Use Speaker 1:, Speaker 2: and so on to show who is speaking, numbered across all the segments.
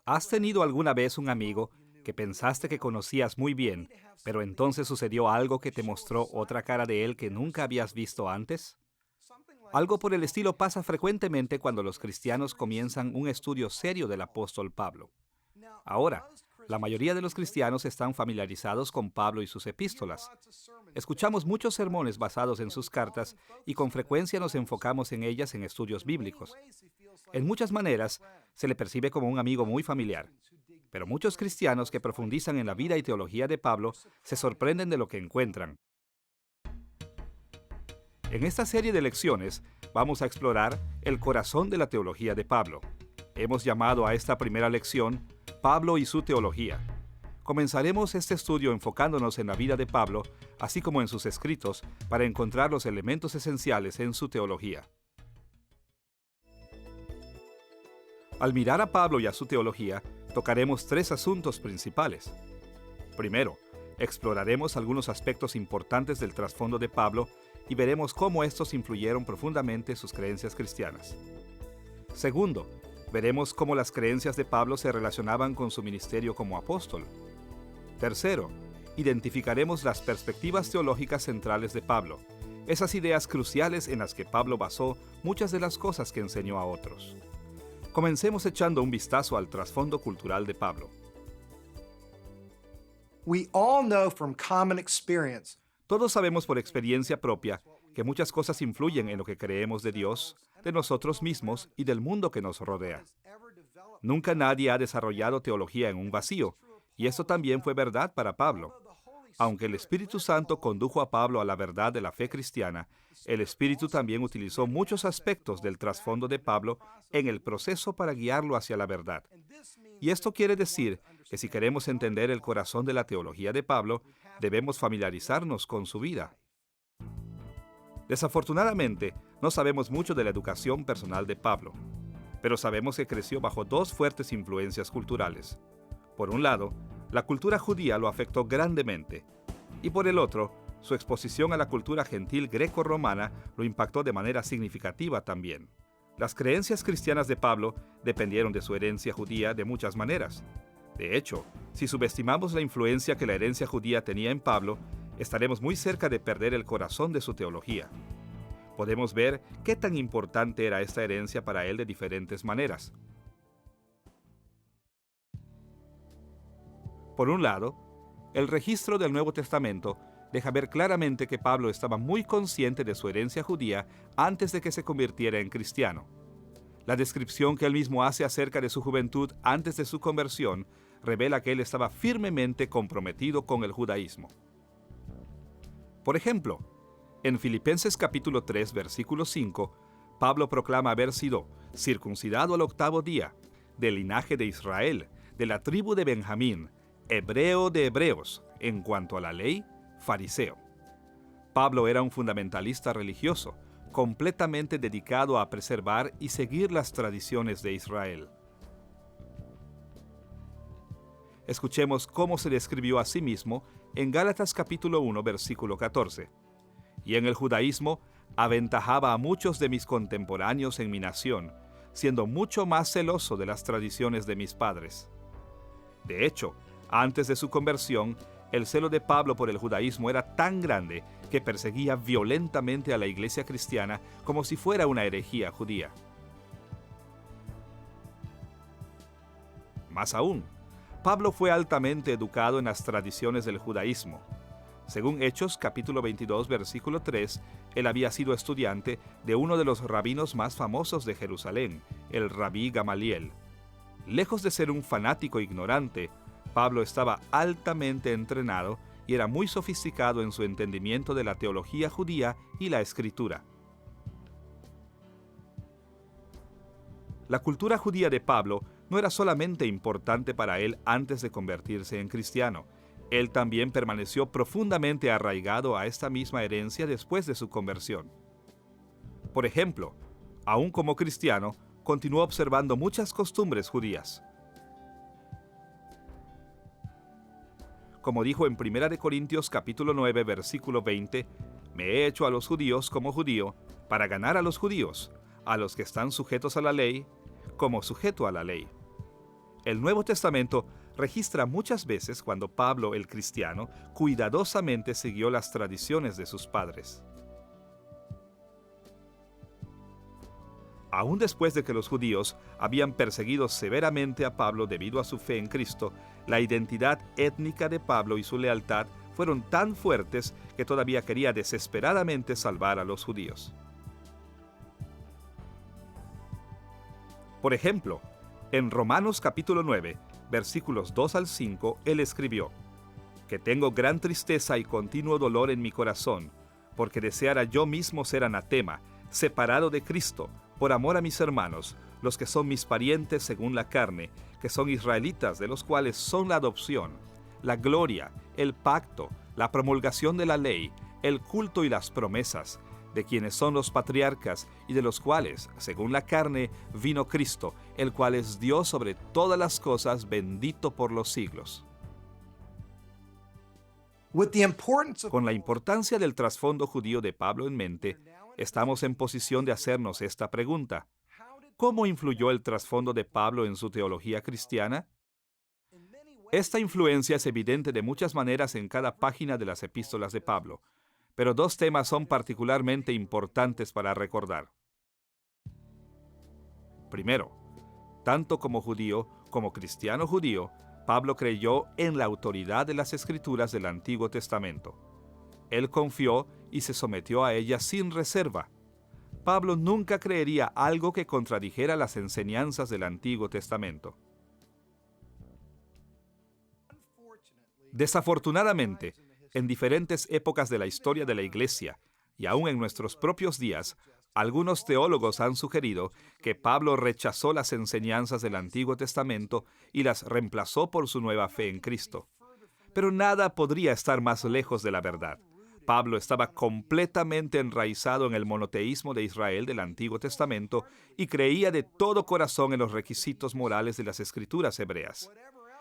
Speaker 1: ¿Has tenido alguna vez un amigo que pensaste que conocías muy bien, pero entonces sucedió algo que te mostró otra cara de él que nunca habías visto antes? Algo por el estilo pasa frecuentemente cuando los cristianos comienzan un estudio serio del apóstol Pablo. Ahora, la mayoría de los cristianos están familiarizados con Pablo y sus epístolas. Escuchamos muchos sermones basados en sus cartas y con frecuencia nos enfocamos en ellas en estudios bíblicos. En muchas maneras, se le percibe como un amigo muy familiar. Pero muchos cristianos que profundizan en la vida y teología de Pablo se sorprenden de lo que encuentran. En esta serie de lecciones vamos a explorar el corazón de la teología de Pablo. Hemos llamado a esta primera lección Pablo y su teología. Comenzaremos este estudio enfocándonos en la vida de Pablo, así como en sus escritos, para encontrar los elementos esenciales en su teología. Al mirar a Pablo y a su teología, tocaremos tres asuntos principales. Primero, exploraremos algunos aspectos importantes del trasfondo de Pablo y veremos cómo estos influyeron profundamente en sus creencias cristianas. Segundo, veremos cómo las creencias de Pablo se relacionaban con su ministerio como apóstol. Tercero, identificaremos las perspectivas teológicas centrales de Pablo, esas ideas cruciales en las que Pablo basó muchas de las cosas que enseñó a otros. Comencemos echando un vistazo al trasfondo cultural de Pablo.
Speaker 2: We all know from common experience
Speaker 1: Todos sabemos por experiencia propia que muchas cosas influyen en lo que creemos de Dios, de nosotros mismos y del mundo que nos rodea. Nunca nadie ha desarrollado teología en un vacío, y esto también fue verdad para Pablo. Aunque el Espíritu Santo condujo a Pablo a la verdad de la fe cristiana, el Espíritu también utilizó muchos aspectos del trasfondo de Pablo en el proceso para guiarlo hacia la verdad. Y esto quiere decir que si queremos entender el corazón de la teología de Pablo, debemos familiarizarnos con su vida. Desafortunadamente, no sabemos mucho de la educación personal de Pablo, pero sabemos que creció bajo dos fuertes influencias culturales. Por un lado, la cultura judía lo afectó grandemente, y por el otro, su exposición a la cultura gentil greco-romana lo impactó de manera significativa también. Las creencias cristianas de Pablo dependieron de su herencia judía de muchas maneras. De hecho, si subestimamos la influencia que la herencia judía tenía en Pablo, estaremos muy cerca de perder el corazón de su teología. Podemos ver qué tan importante era esta herencia para él de diferentes maneras. Por un lado, el registro del Nuevo Testamento deja ver claramente que Pablo estaba muy consciente de su herencia judía antes de que se convirtiera en cristiano. La descripción que él mismo hace acerca de su juventud antes de su conversión revela que él estaba firmemente comprometido con el judaísmo. Por ejemplo, en Filipenses capítulo 3, versículo 5, Pablo proclama haber sido circuncidado al octavo día, del linaje de Israel, de la tribu de Benjamín, hebreo de hebreos, en cuanto a la ley, fariseo. Pablo era un fundamentalista religioso, completamente dedicado a preservar y seguir las tradiciones de Israel. Escuchemos cómo se describió a sí mismo en Gálatas capítulo 1, versículo 14. Y en el judaísmo aventajaba a muchos de mis contemporáneos en mi nación, siendo mucho más celoso de las tradiciones de mis padres. De hecho, antes de su conversión, el celo de Pablo por el judaísmo era tan grande que perseguía violentamente a la iglesia cristiana como si fuera una herejía judía. Más aún, Pablo fue altamente educado en las tradiciones del judaísmo. Según Hechos capítulo 22, versículo 3, él había sido estudiante de uno de los rabinos más famosos de Jerusalén, el rabí Gamaliel. Lejos de ser un fanático ignorante, Pablo estaba altamente entrenado y era muy sofisticado en su entendimiento de la teología judía y la escritura. La cultura judía de Pablo no era solamente importante para él antes de convertirse en cristiano. Él también permaneció profundamente arraigado a esta misma herencia después de su conversión. Por ejemplo, aún como cristiano, continuó observando muchas costumbres judías. Como dijo en 1 Corintios capítulo 9, versículo 20, «Me he hecho a los judíos como judío, para ganar a los judíos, a los que están sujetos a la ley, como sujeto a la ley». El Nuevo Testamento registra muchas veces cuando Pablo, el cristiano, cuidadosamente siguió las tradiciones de sus padres. Aún después de que los judíos habían perseguido severamente a Pablo debido a su fe en Cristo, la identidad étnica de Pablo y su lealtad fueron tan fuertes que todavía quería desesperadamente salvar a los judíos. Por ejemplo, en Romanos capítulo 9, versículos 2 al 5, él escribió: «Que tengo gran tristeza y continuo dolor en mi corazón, porque deseara yo mismo ser anatema, separado de Cristo, por amor a mis hermanos, los que son mis parientes según la carne, que son israelitas, de los cuales son la adopción, la gloria, el pacto, la promulgación de la ley, el culto y las promesas, de quienes son los patriarcas y de los cuales, según la carne, vino Cristo, el cual es Dios sobre todas las cosas, bendito por los siglos». Con la importancia del trasfondo judío de Pablo en mente, estamos en posición de hacernos esta pregunta: ¿cómo influyó el trasfondo de Pablo en su teología cristiana? Esta influencia es evidente de muchas maneras en cada página de las epístolas de Pablo, pero dos temas son particularmente importantes para recordar. Primero, tanto como judío como cristiano judío, Pablo creyó en la autoridad de las Escrituras del Antiguo Testamento. Él confió y se sometió a ellas sin reserva. Pablo nunca creería algo que contradijera las enseñanzas del Antiguo Testamento. Desafortunadamente, en diferentes épocas de la historia de la Iglesia, y aún en nuestros propios días, algunos teólogos han sugerido que Pablo rechazó las enseñanzas del Antiguo Testamento y las reemplazó por su nueva fe en Cristo. Pero nada podría estar más lejos de la verdad. Pablo estaba completamente enraizado en el monoteísmo de Israel del Antiguo Testamento y creía de todo corazón en los requisitos morales de las Escrituras hebreas.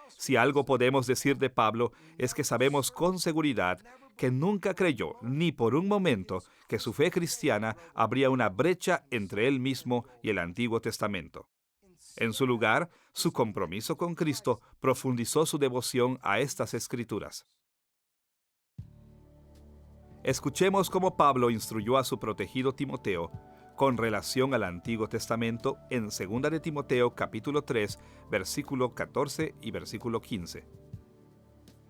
Speaker 1: Si algo podemos decir de Pablo es que sabemos con seguridad que nunca creyó, ni por un momento, que su fe cristiana habría una brecha entre él mismo y el Antiguo Testamento. En su lugar, su compromiso con Cristo profundizó su devoción a estas Escrituras. Escuchemos cómo Pablo instruyó a su protegido Timoteo con relación al Antiguo Testamento en 2 de Timoteo capítulo 3, versículo 14 y versículo 15.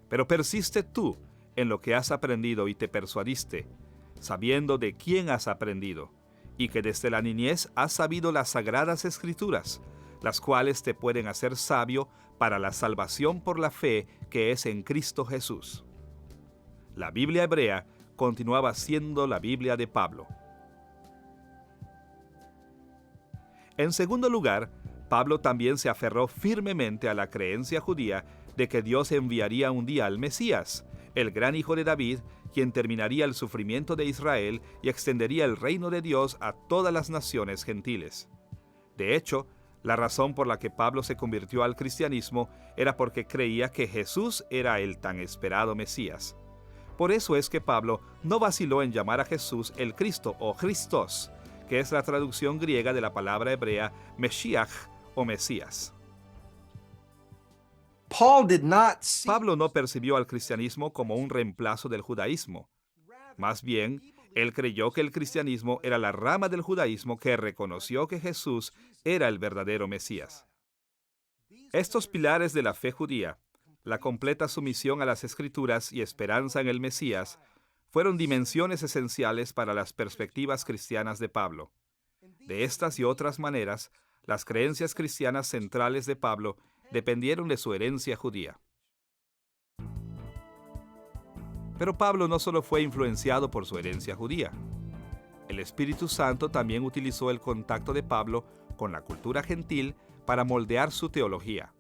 Speaker 1: «Pero persiste tú en lo que has aprendido y te persuadiste, sabiendo de quién has aprendido, y que desde la niñez has sabido las sagradas Escrituras, las cuales te pueden hacer sabio para la salvación por la fe que es en Cristo Jesús». La Biblia hebrea continuaba siendo la Biblia de Pablo. En segundo lugar, Pablo también se aferró firmemente a la creencia judía de que Dios enviaría un día al Mesías, el gran hijo de David, quien terminaría el sufrimiento de Israel y extendería el reino de Dios a todas las naciones gentiles. De hecho, la razón por la que Pablo se convirtió al cristianismo era porque creía que Jesús era el tan esperado Mesías. Por eso es que Pablo no vaciló en llamar a Jesús el Cristo o Christos, que es la traducción griega de la palabra hebrea Meshiach o Mesías. Pablo no percibió al cristianismo como un reemplazo del judaísmo. Más bien, él creyó que el cristianismo era la rama del judaísmo que reconoció que Jesús era el verdadero Mesías. Estos pilares de la fe judía, la completa sumisión a las Escrituras y esperanza en el Mesías, fueron dimensiones esenciales para las perspectivas cristianas de Pablo. De estas y otras maneras, las creencias cristianas centrales de Pablo dependieron de su herencia judía. Pero Pablo no solo fue influenciado por su herencia judía. El Espíritu Santo también utilizó el contacto de Pablo con la cultura gentil para moldear su teología.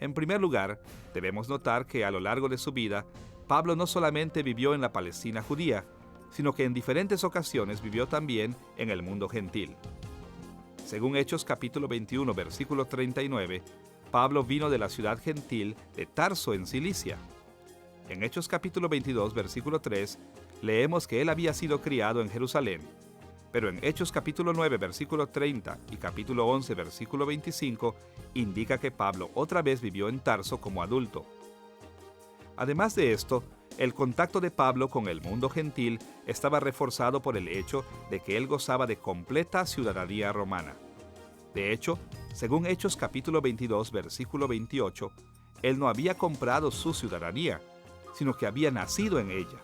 Speaker 1: En primer lugar, debemos notar que a lo largo de su vida, Pablo no solamente vivió en la Palestina judía, sino que en diferentes ocasiones vivió también en el mundo gentil. Según Hechos capítulo 21, versículo 39, Pablo vino de la ciudad gentil de Tarso en Cilicia. En Hechos capítulo 22, versículo 3, leemos que él había sido criado en Jerusalén. Pero en Hechos capítulo 9, versículo 30 y capítulo 11, versículo 25, indica que Pablo otra vez vivió en Tarso como adulto. Además de esto, el contacto de Pablo con el mundo gentil estaba reforzado por el hecho de que él gozaba de completa ciudadanía romana. De hecho, según Hechos capítulo 22, versículo 28, él no había comprado su ciudadanía, sino que había nacido en ella.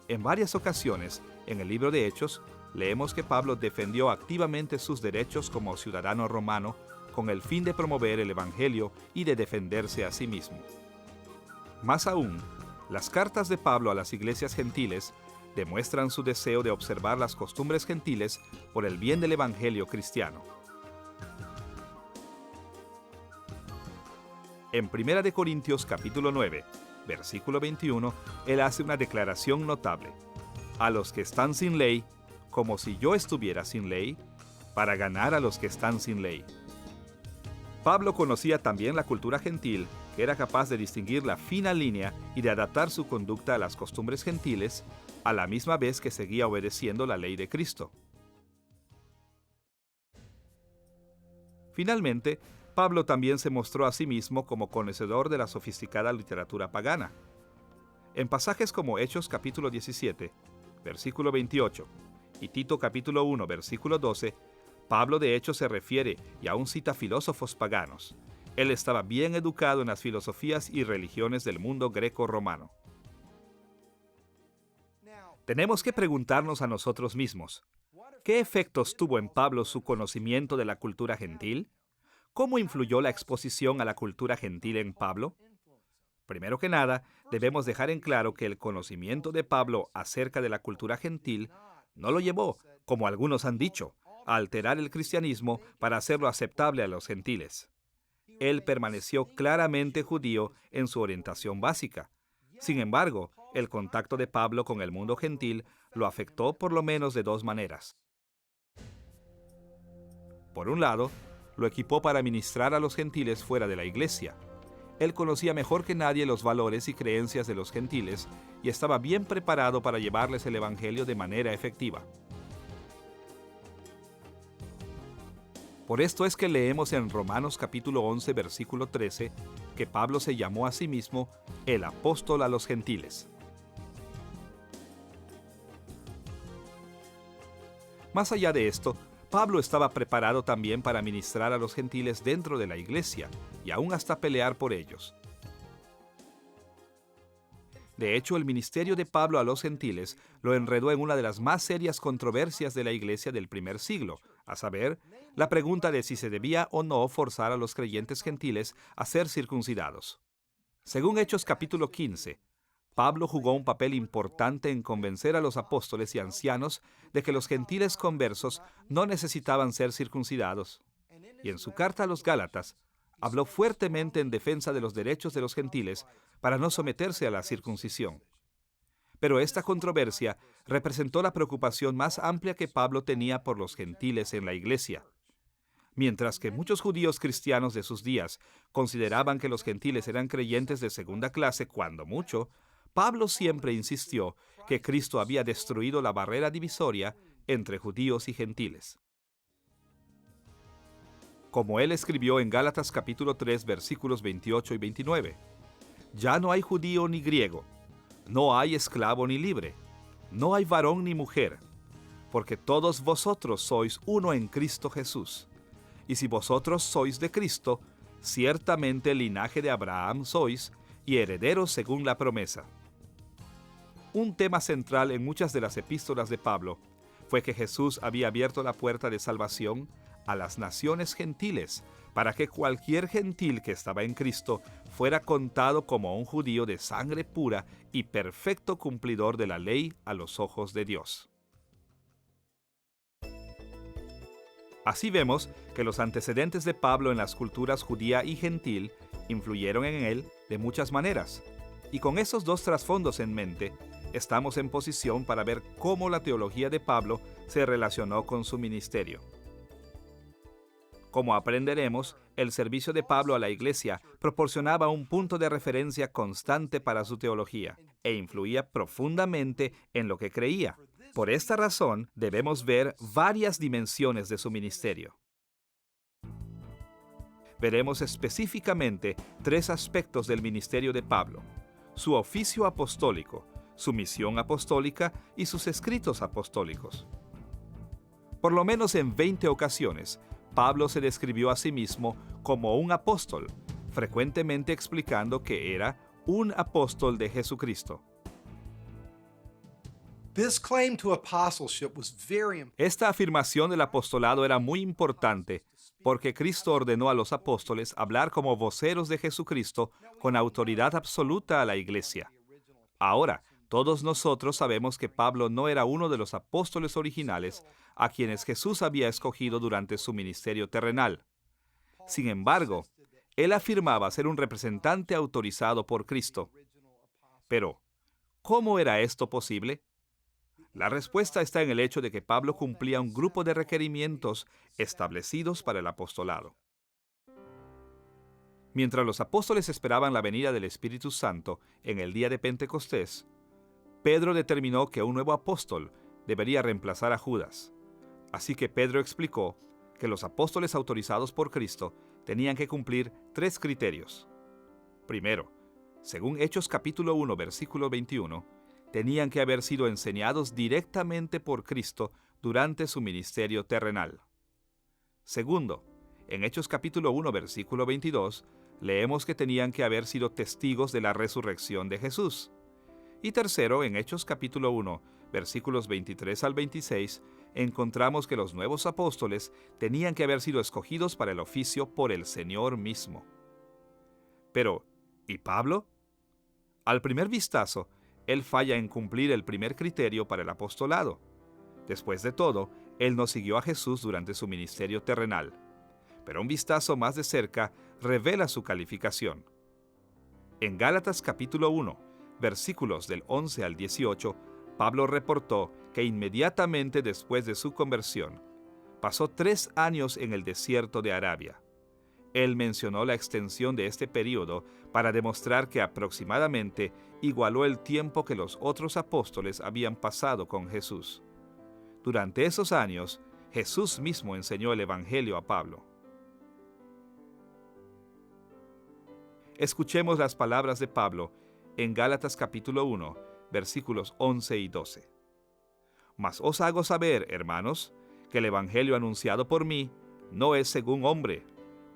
Speaker 1: En varias ocasiones, en el libro de Hechos, leemos que Pablo defendió activamente sus derechos como ciudadano romano con el fin de promover el Evangelio y de defenderse a sí mismo. Más aún, las cartas de Pablo a las iglesias gentiles demuestran su deseo de observar las costumbres gentiles por el bien del Evangelio cristiano. En 1 Corintios capítulo 9, versículo 21, él hace una declaración notable. A los que están sin ley, como si yo estuviera sin ley, para ganar a los que están sin ley. Pablo conocía también la cultura gentil, que era capaz de distinguir la fina línea y de adaptar su conducta a las costumbres gentiles, a la misma vez que seguía obedeciendo la ley de Cristo. Finalmente, Pablo también se mostró a sí mismo como conocedor de la sofisticada literatura pagana. En pasajes como Hechos capítulo 17, versículo 28, y Tito capítulo 1, versículo 12, Pablo de hecho se refiere y aún cita filósofos paganos. Él estaba bien educado en las filosofías y religiones del mundo greco-romano. Tenemos que preguntarnos a nosotros mismos, ¿qué efectos tuvo en Pablo su conocimiento de la cultura gentil? ¿Cómo influyó la exposición a la cultura gentil en Pablo? Primero que nada, debemos dejar en claro que el conocimiento de Pablo acerca de la cultura gentil no lo llevó, como algunos han dicho, a alterar el cristianismo para hacerlo aceptable a los gentiles. Él permaneció claramente judío en su orientación básica. Sin embargo, el contacto de Pablo con el mundo gentil lo afectó por lo menos de dos maneras. Por un lado, lo equipó para ministrar a los gentiles fuera de la iglesia. Él conocía mejor que nadie los valores y creencias de los gentiles y estaba bien preparado para llevarles el evangelio de manera efectiva. Por esto es que leemos en Romanos capítulo 11, versículo 13, que Pablo se llamó a sí mismo el apóstol a los gentiles. Más allá de esto, Pablo estaba preparado también para ministrar a los gentiles dentro de la iglesia y aún hasta pelear por ellos. De hecho, el ministerio de Pablo a los gentiles lo enredó en una de las más serias controversias de la iglesia del primer siglo, a saber, la pregunta de si se debía o no forzar a los creyentes gentiles a ser circuncidados. Según Hechos capítulo 15, Pablo jugó un papel importante en convencer a los apóstoles y ancianos de que los gentiles conversos no necesitaban ser circuncidados. Y en su carta a los Gálatas, habló fuertemente en defensa de los derechos de los gentiles para no someterse a la circuncisión. Pero esta controversia representó la preocupación más amplia que Pablo tenía por los gentiles en la iglesia. Mientras que muchos judíos cristianos de sus días consideraban que los gentiles eran creyentes de segunda clase cuando mucho, Pablo siempre insistió que Cristo había destruido la barrera divisoria entre judíos y gentiles. Como él escribió en Gálatas capítulo 3, versículos 28 y 29, «Ya no hay judío ni griego, no hay esclavo ni libre, no hay varón ni mujer, porque todos vosotros sois uno en Cristo Jesús. Y si vosotros sois de Cristo, ciertamente linaje de Abraham sois y herederos según la promesa». Un tema central en muchas de las epístolas de Pablo fue que Jesús había abierto la puerta de salvación a las naciones gentiles, para que cualquier gentil que estaba en Cristo fuera contado como un judío de sangre pura y perfecto cumplidor de la ley a los ojos de Dios. Así vemos que los antecedentes de Pablo en las culturas judía y gentil influyeron en él de muchas maneras. Y con esos dos trasfondos en mente, estamos en posición para ver cómo la teología de Pablo se relacionó con su ministerio. Como aprenderemos, el servicio de Pablo a la iglesia proporcionaba un punto de referencia constante para su teología e influía profundamente en lo que creía. Por esta razón, debemos ver varias dimensiones de su ministerio. Veremos específicamente tres aspectos del ministerio de Pablo: su oficio apostólico, su misión apostólica y sus escritos apostólicos. Por lo menos en 20 ocasiones, Pablo se describió a sí mismo como un apóstol, frecuentemente explicando que era un apóstol de Jesucristo.
Speaker 2: This claim to apostleship was very important.
Speaker 1: Esta afirmación del apostolado era muy importante porque Cristo ordenó a los apóstoles hablar como voceros de Jesucristo con autoridad absoluta a la iglesia. Ahora, todos nosotros sabemos que Pablo no era uno de los apóstoles originales a quienes Jesús había escogido durante su ministerio terrenal. Sin embargo, él afirmaba ser un representante autorizado por Cristo. Pero, ¿cómo era esto posible? La respuesta está en el hecho de que Pablo cumplía un grupo de requerimientos establecidos para el apostolado. Mientras los apóstoles esperaban la venida del Espíritu Santo en el día de Pentecostés, Pedro determinó que un nuevo apóstol debería reemplazar a Judas. Así que Pedro explicó que los apóstoles autorizados por Cristo tenían que cumplir tres criterios. Primero, según Hechos capítulo 1, versículo 21, tenían que haber sido enseñados directamente por Cristo durante su ministerio terrenal. Segundo, en Hechos capítulo 1, versículo 22, leemos que tenían que haber sido testigos de la resurrección de Jesús. Y tercero, en Hechos capítulo 1, versículos 23 al 26, encontramos que los nuevos apóstoles tenían que haber sido escogidos para el oficio por el Señor mismo. Pero, ¿y Pablo? Al primer vistazo, él falla en cumplir el primer criterio para el apostolado. Después de todo, él no siguió a Jesús durante su ministerio terrenal. Pero un vistazo más de cerca revela su calificación. En Gálatas capítulo 1, versículos del 11 al 18, Pablo reportó que inmediatamente después de su conversión, pasó 3 años en el desierto de Arabia. Él mencionó la extensión de este período para demostrar que aproximadamente igualó el tiempo que los otros apóstoles habían pasado con Jesús. Durante esos años, Jesús mismo enseñó el Evangelio a Pablo. Escuchemos las palabras de Pablo en Gálatas capítulo 1, versículos 11 y 12. Mas os hago saber, hermanos, que el Evangelio anunciado por mí no es según hombre,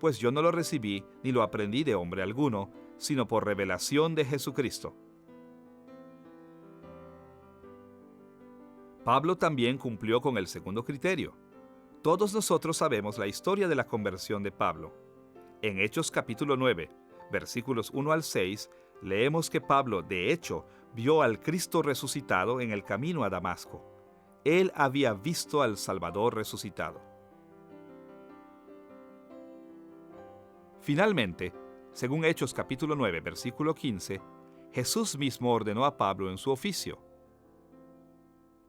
Speaker 1: pues yo no lo recibí ni lo aprendí de hombre alguno, sino por revelación de Jesucristo. Pablo también cumplió con el segundo criterio. Todos nosotros sabemos la historia de la conversión de Pablo. En Hechos capítulo 9, versículos 1 al 6, leemos que Pablo, de hecho, vio al Cristo resucitado en el camino a Damasco. Él había visto al Salvador resucitado. Finalmente, según Hechos capítulo 9, versículo 15, Jesús mismo ordenó a Pablo en su oficio.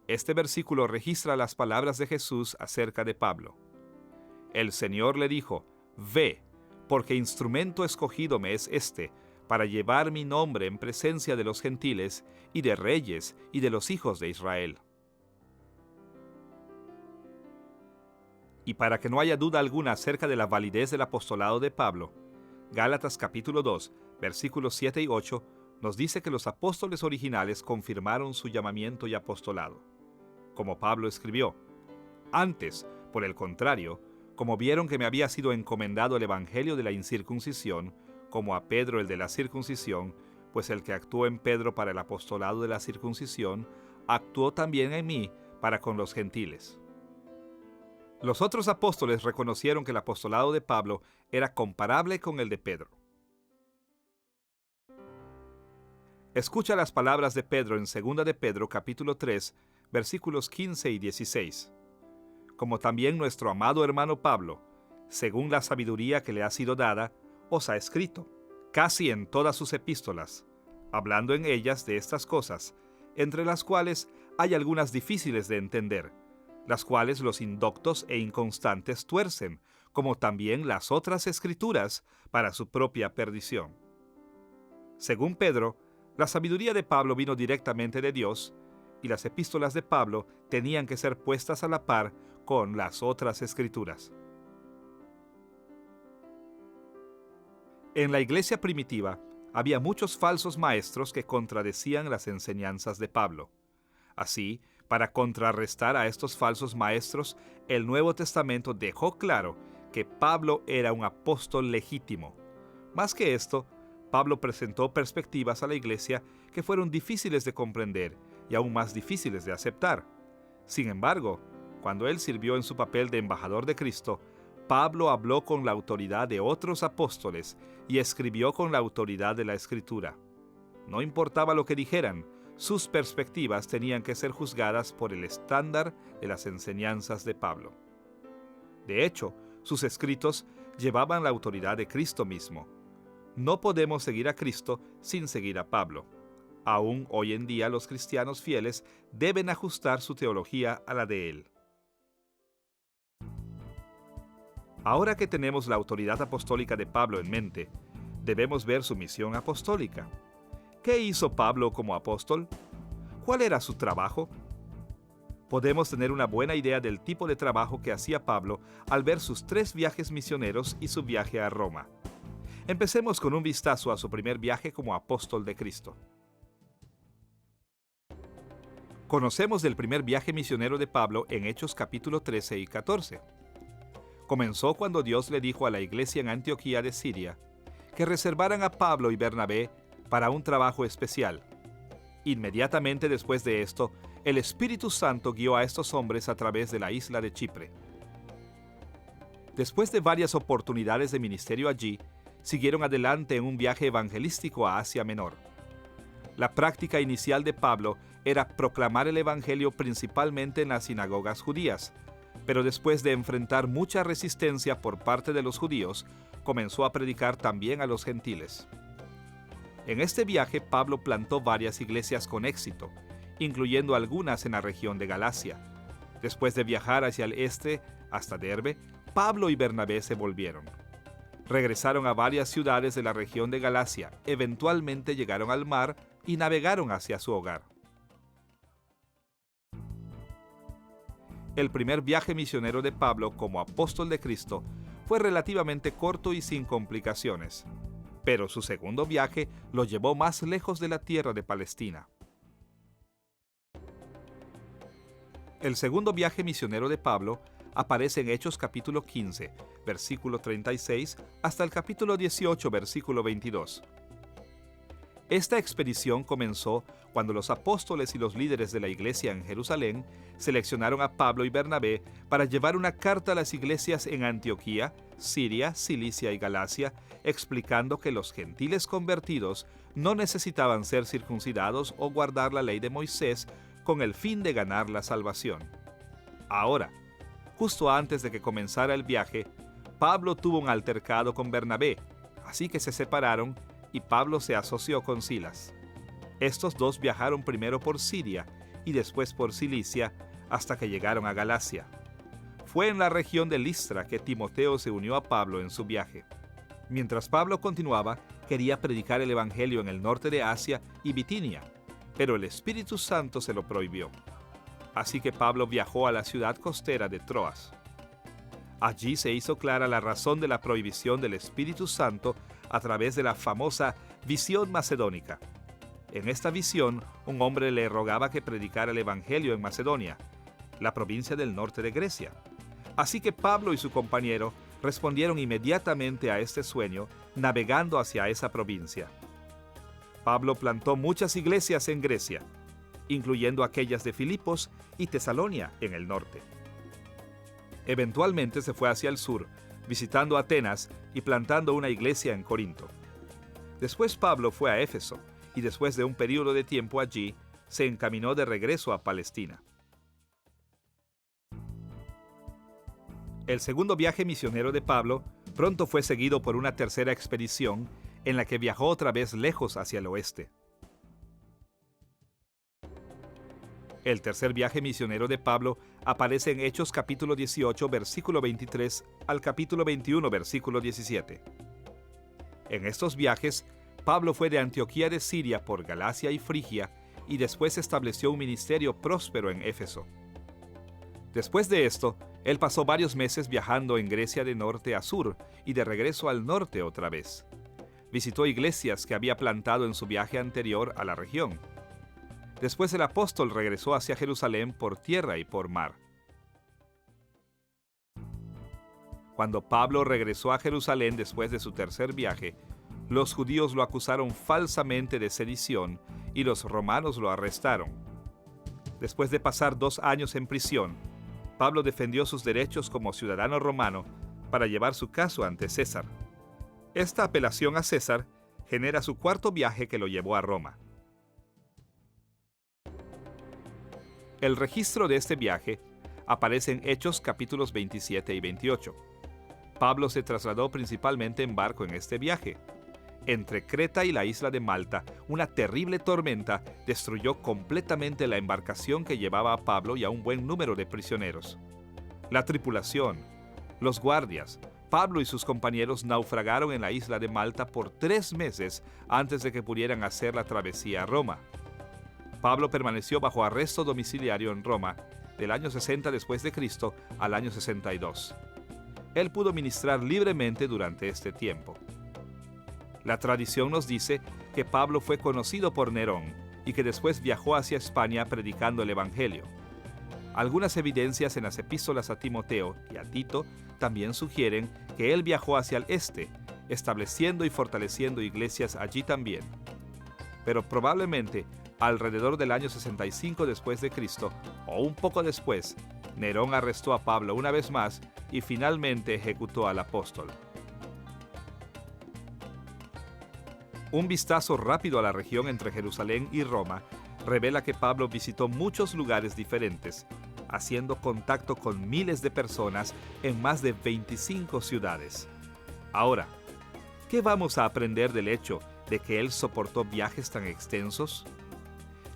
Speaker 1: Este versículo registra las palabras de Jesús acerca de Pablo. El Señor le dijo: «Ve, porque instrumento escogido me es este, para llevar mi nombre en presencia de los gentiles, y de reyes, y de los hijos de Israel». Y para que no haya duda alguna acerca de la validez del apostolado de Pablo, Gálatas capítulo 2, versículos 7 y 8, nos dice que los apóstoles originales confirmaron su llamamiento y apostolado. Como Pablo escribió: «Antes, por el contrario, como vieron que me había sido encomendado el evangelio de la incircuncisión, como a Pedro el de la circuncisión, pues el que actuó en Pedro para el apostolado de la circuncisión, actuó también en mí para con los gentiles». Los otros apóstoles reconocieron que el apostolado de Pablo era comparable con el de Pedro. Escucha las palabras de Pedro en 2 de Pedro capítulo 3, versículos 15 y 16. Como también nuestro amado hermano Pablo, según la sabiduría que le ha sido dada, os ha escrito, casi en todas sus epístolas, hablando en ellas de estas cosas, entre las cuales hay algunas difíciles de entender, las cuales los indoctos e inconstantes tuercen, como también las otras escrituras, para su propia perdición. Según Pedro, la sabiduría de Pablo vino directamente de Dios, y las epístolas de Pablo tenían que ser puestas a la par con las otras escrituras. En la iglesia primitiva había muchos falsos maestros que contradecían las enseñanzas de Pablo. Así, para contrarrestar a estos falsos maestros, el Nuevo Testamento dejó claro que Pablo era un apóstol legítimo. Más que esto, Pablo presentó perspectivas a la iglesia que fueron difíciles de comprender y aún más difíciles de aceptar. Sin embargo, cuando él sirvió en su papel de embajador de Cristo, Pablo habló con la autoridad de otros apóstoles y escribió con la autoridad de la Escritura. No importaba lo que dijeran, sus perspectivas tenían que ser juzgadas por el estándar de las enseñanzas de Pablo. De hecho, sus escritos llevaban la autoridad de Cristo mismo. No podemos seguir a Cristo sin seguir a Pablo. Aún hoy en día los cristianos fieles deben ajustar su teología a la de él. Ahora que tenemos la autoridad apostólica de Pablo en mente, debemos ver su misión apostólica. ¿Qué hizo Pablo como apóstol? ¿Cuál era su trabajo? Podemos tener una buena idea del tipo de trabajo que hacía Pablo al ver sus 3 viajes misioneros y su viaje a Roma. Empecemos con un vistazo a su primer viaje como apóstol de Cristo. Conocemos del primer viaje misionero de Pablo en Hechos capítulo 13 y 14. Comenzó cuando Dios le dijo a la iglesia en Antioquía de Siria que reservaran a Pablo y Bernabé para un trabajo especial. Inmediatamente después de esto, el Espíritu Santo guió a estos hombres a través de la isla de Chipre. Después de varias oportunidades de ministerio allí, siguieron adelante en un viaje evangelístico a Asia Menor. La práctica inicial de Pablo era proclamar el evangelio principalmente en las sinagogas judías, pero después de enfrentar mucha resistencia por parte de los judíos, comenzó a predicar también a los gentiles. En este viaje, Pablo plantó varias iglesias con éxito, incluyendo algunas en la región de Galacia. Después de viajar hacia el este, hasta Derbe, Pablo y Bernabé se volvieron. Regresaron a varias ciudades de la región de Galacia, eventualmente llegaron al mar y navegaron hacia su hogar. El primer viaje misionero de Pablo como apóstol de Cristo fue relativamente corto y sin complicaciones, pero su segundo viaje lo llevó más lejos de la tierra de Palestina. El segundo viaje misionero de Pablo aparece en Hechos capítulo 15, versículo 36, hasta el capítulo 18, versículo 22. Esta expedición comenzó cuando los apóstoles y los líderes de la iglesia en Jerusalén seleccionaron a Pablo y Bernabé para llevar una carta a las iglesias en Antioquía, Siria, Cilicia y Galacia, explicando que los gentiles convertidos no necesitaban ser circuncidados o guardar la ley de Moisés con el fin de ganar la salvación. Ahora, justo antes de que comenzara el viaje, Pablo tuvo un altercado con Bernabé, así que se separaron y Pablo se asoció con Silas. Estos dos viajaron primero por Siria y después por Cilicia hasta que llegaron a Galacia. Fue en la región de Listra que Timoteo se unió a Pablo en su viaje. Mientras Pablo continuaba, quería predicar el evangelio en el norte de Asia y Bitinia, pero el Espíritu Santo se lo prohibió. Así que Pablo viajó a la ciudad costera de Troas. Allí se hizo clara la razón de la prohibición del Espíritu Santo a través de la famosa visión macedónica. En esta visión, un hombre le rogaba que predicara el evangelio en Macedonia, la provincia del norte de Grecia. Así que Pablo y su compañero respondieron inmediatamente a este sueño, navegando hacia esa provincia. Pablo plantó muchas iglesias en Grecia, incluyendo aquellas de Filipos y Tesalonia en el norte. Eventualmente se fue hacia el sur, visitando Atenas y plantando una iglesia en Corinto. Después Pablo fue a Éfeso, y después de un período de tiempo allí, se encaminó de regreso a Palestina. El segundo viaje misionero de Pablo pronto fue seguido por una tercera expedición en la que viajó otra vez lejos hacia el oeste. El tercer viaje misionero de Pablo aparece en Hechos capítulo 18, versículo 23 al capítulo 21, versículo 17. En estos viajes, Pablo fue de Antioquía de Siria por Galacia y Frigia y después estableció un ministerio próspero en Éfeso. Después de esto, él pasó varios meses viajando en Grecia de norte a sur y de regreso al norte otra vez. Visitó iglesias que había plantado en su viaje anterior a la región. Después el apóstol regresó hacia Jerusalén por tierra y por mar. Cuando Pablo regresó a Jerusalén después de su tercer viaje, los judíos lo acusaron falsamente de sedición y los romanos lo arrestaron. Después de pasar 2 años en prisión, Pablo defendió sus derechos como ciudadano romano para llevar su caso ante César. Esta apelación a César genera su cuarto viaje que lo llevó a Roma. El registro de este viaje aparece en Hechos capítulos 27 y 28. Pablo se trasladó principalmente en barco en este viaje. Entre Creta y la isla de Malta, una terrible tormenta destruyó completamente la embarcación que llevaba a Pablo y a un buen número de prisioneros. La tripulación, los guardias, Pablo y sus compañeros naufragaron en la isla de Malta por 3 meses antes de que pudieran hacer la travesía a Roma. Pablo permaneció bajo arresto domiciliario en Roma del año 60 después de Cristo al año 62. Él pudo ministrar libremente durante este tiempo. La tradición nos dice que Pablo fue conocido por Nerón y que después viajó hacia España predicando el Evangelio. Algunas evidencias en las epístolas a Timoteo y a Tito también sugieren que él viajó hacia el este, estableciendo y fortaleciendo iglesias allí también. Pero probablemente alrededor del año 65 después de Cristo, o un poco después, Nerón arrestó a Pablo una vez más y finalmente ejecutó al apóstol. Un vistazo rápido a la región entre Jerusalén y Roma revela que Pablo visitó muchos lugares diferentes, haciendo contacto con miles de personas en más de 25 ciudades. Ahora, ¿qué vamos a aprender del hecho de que él soportó viajes tan extensos?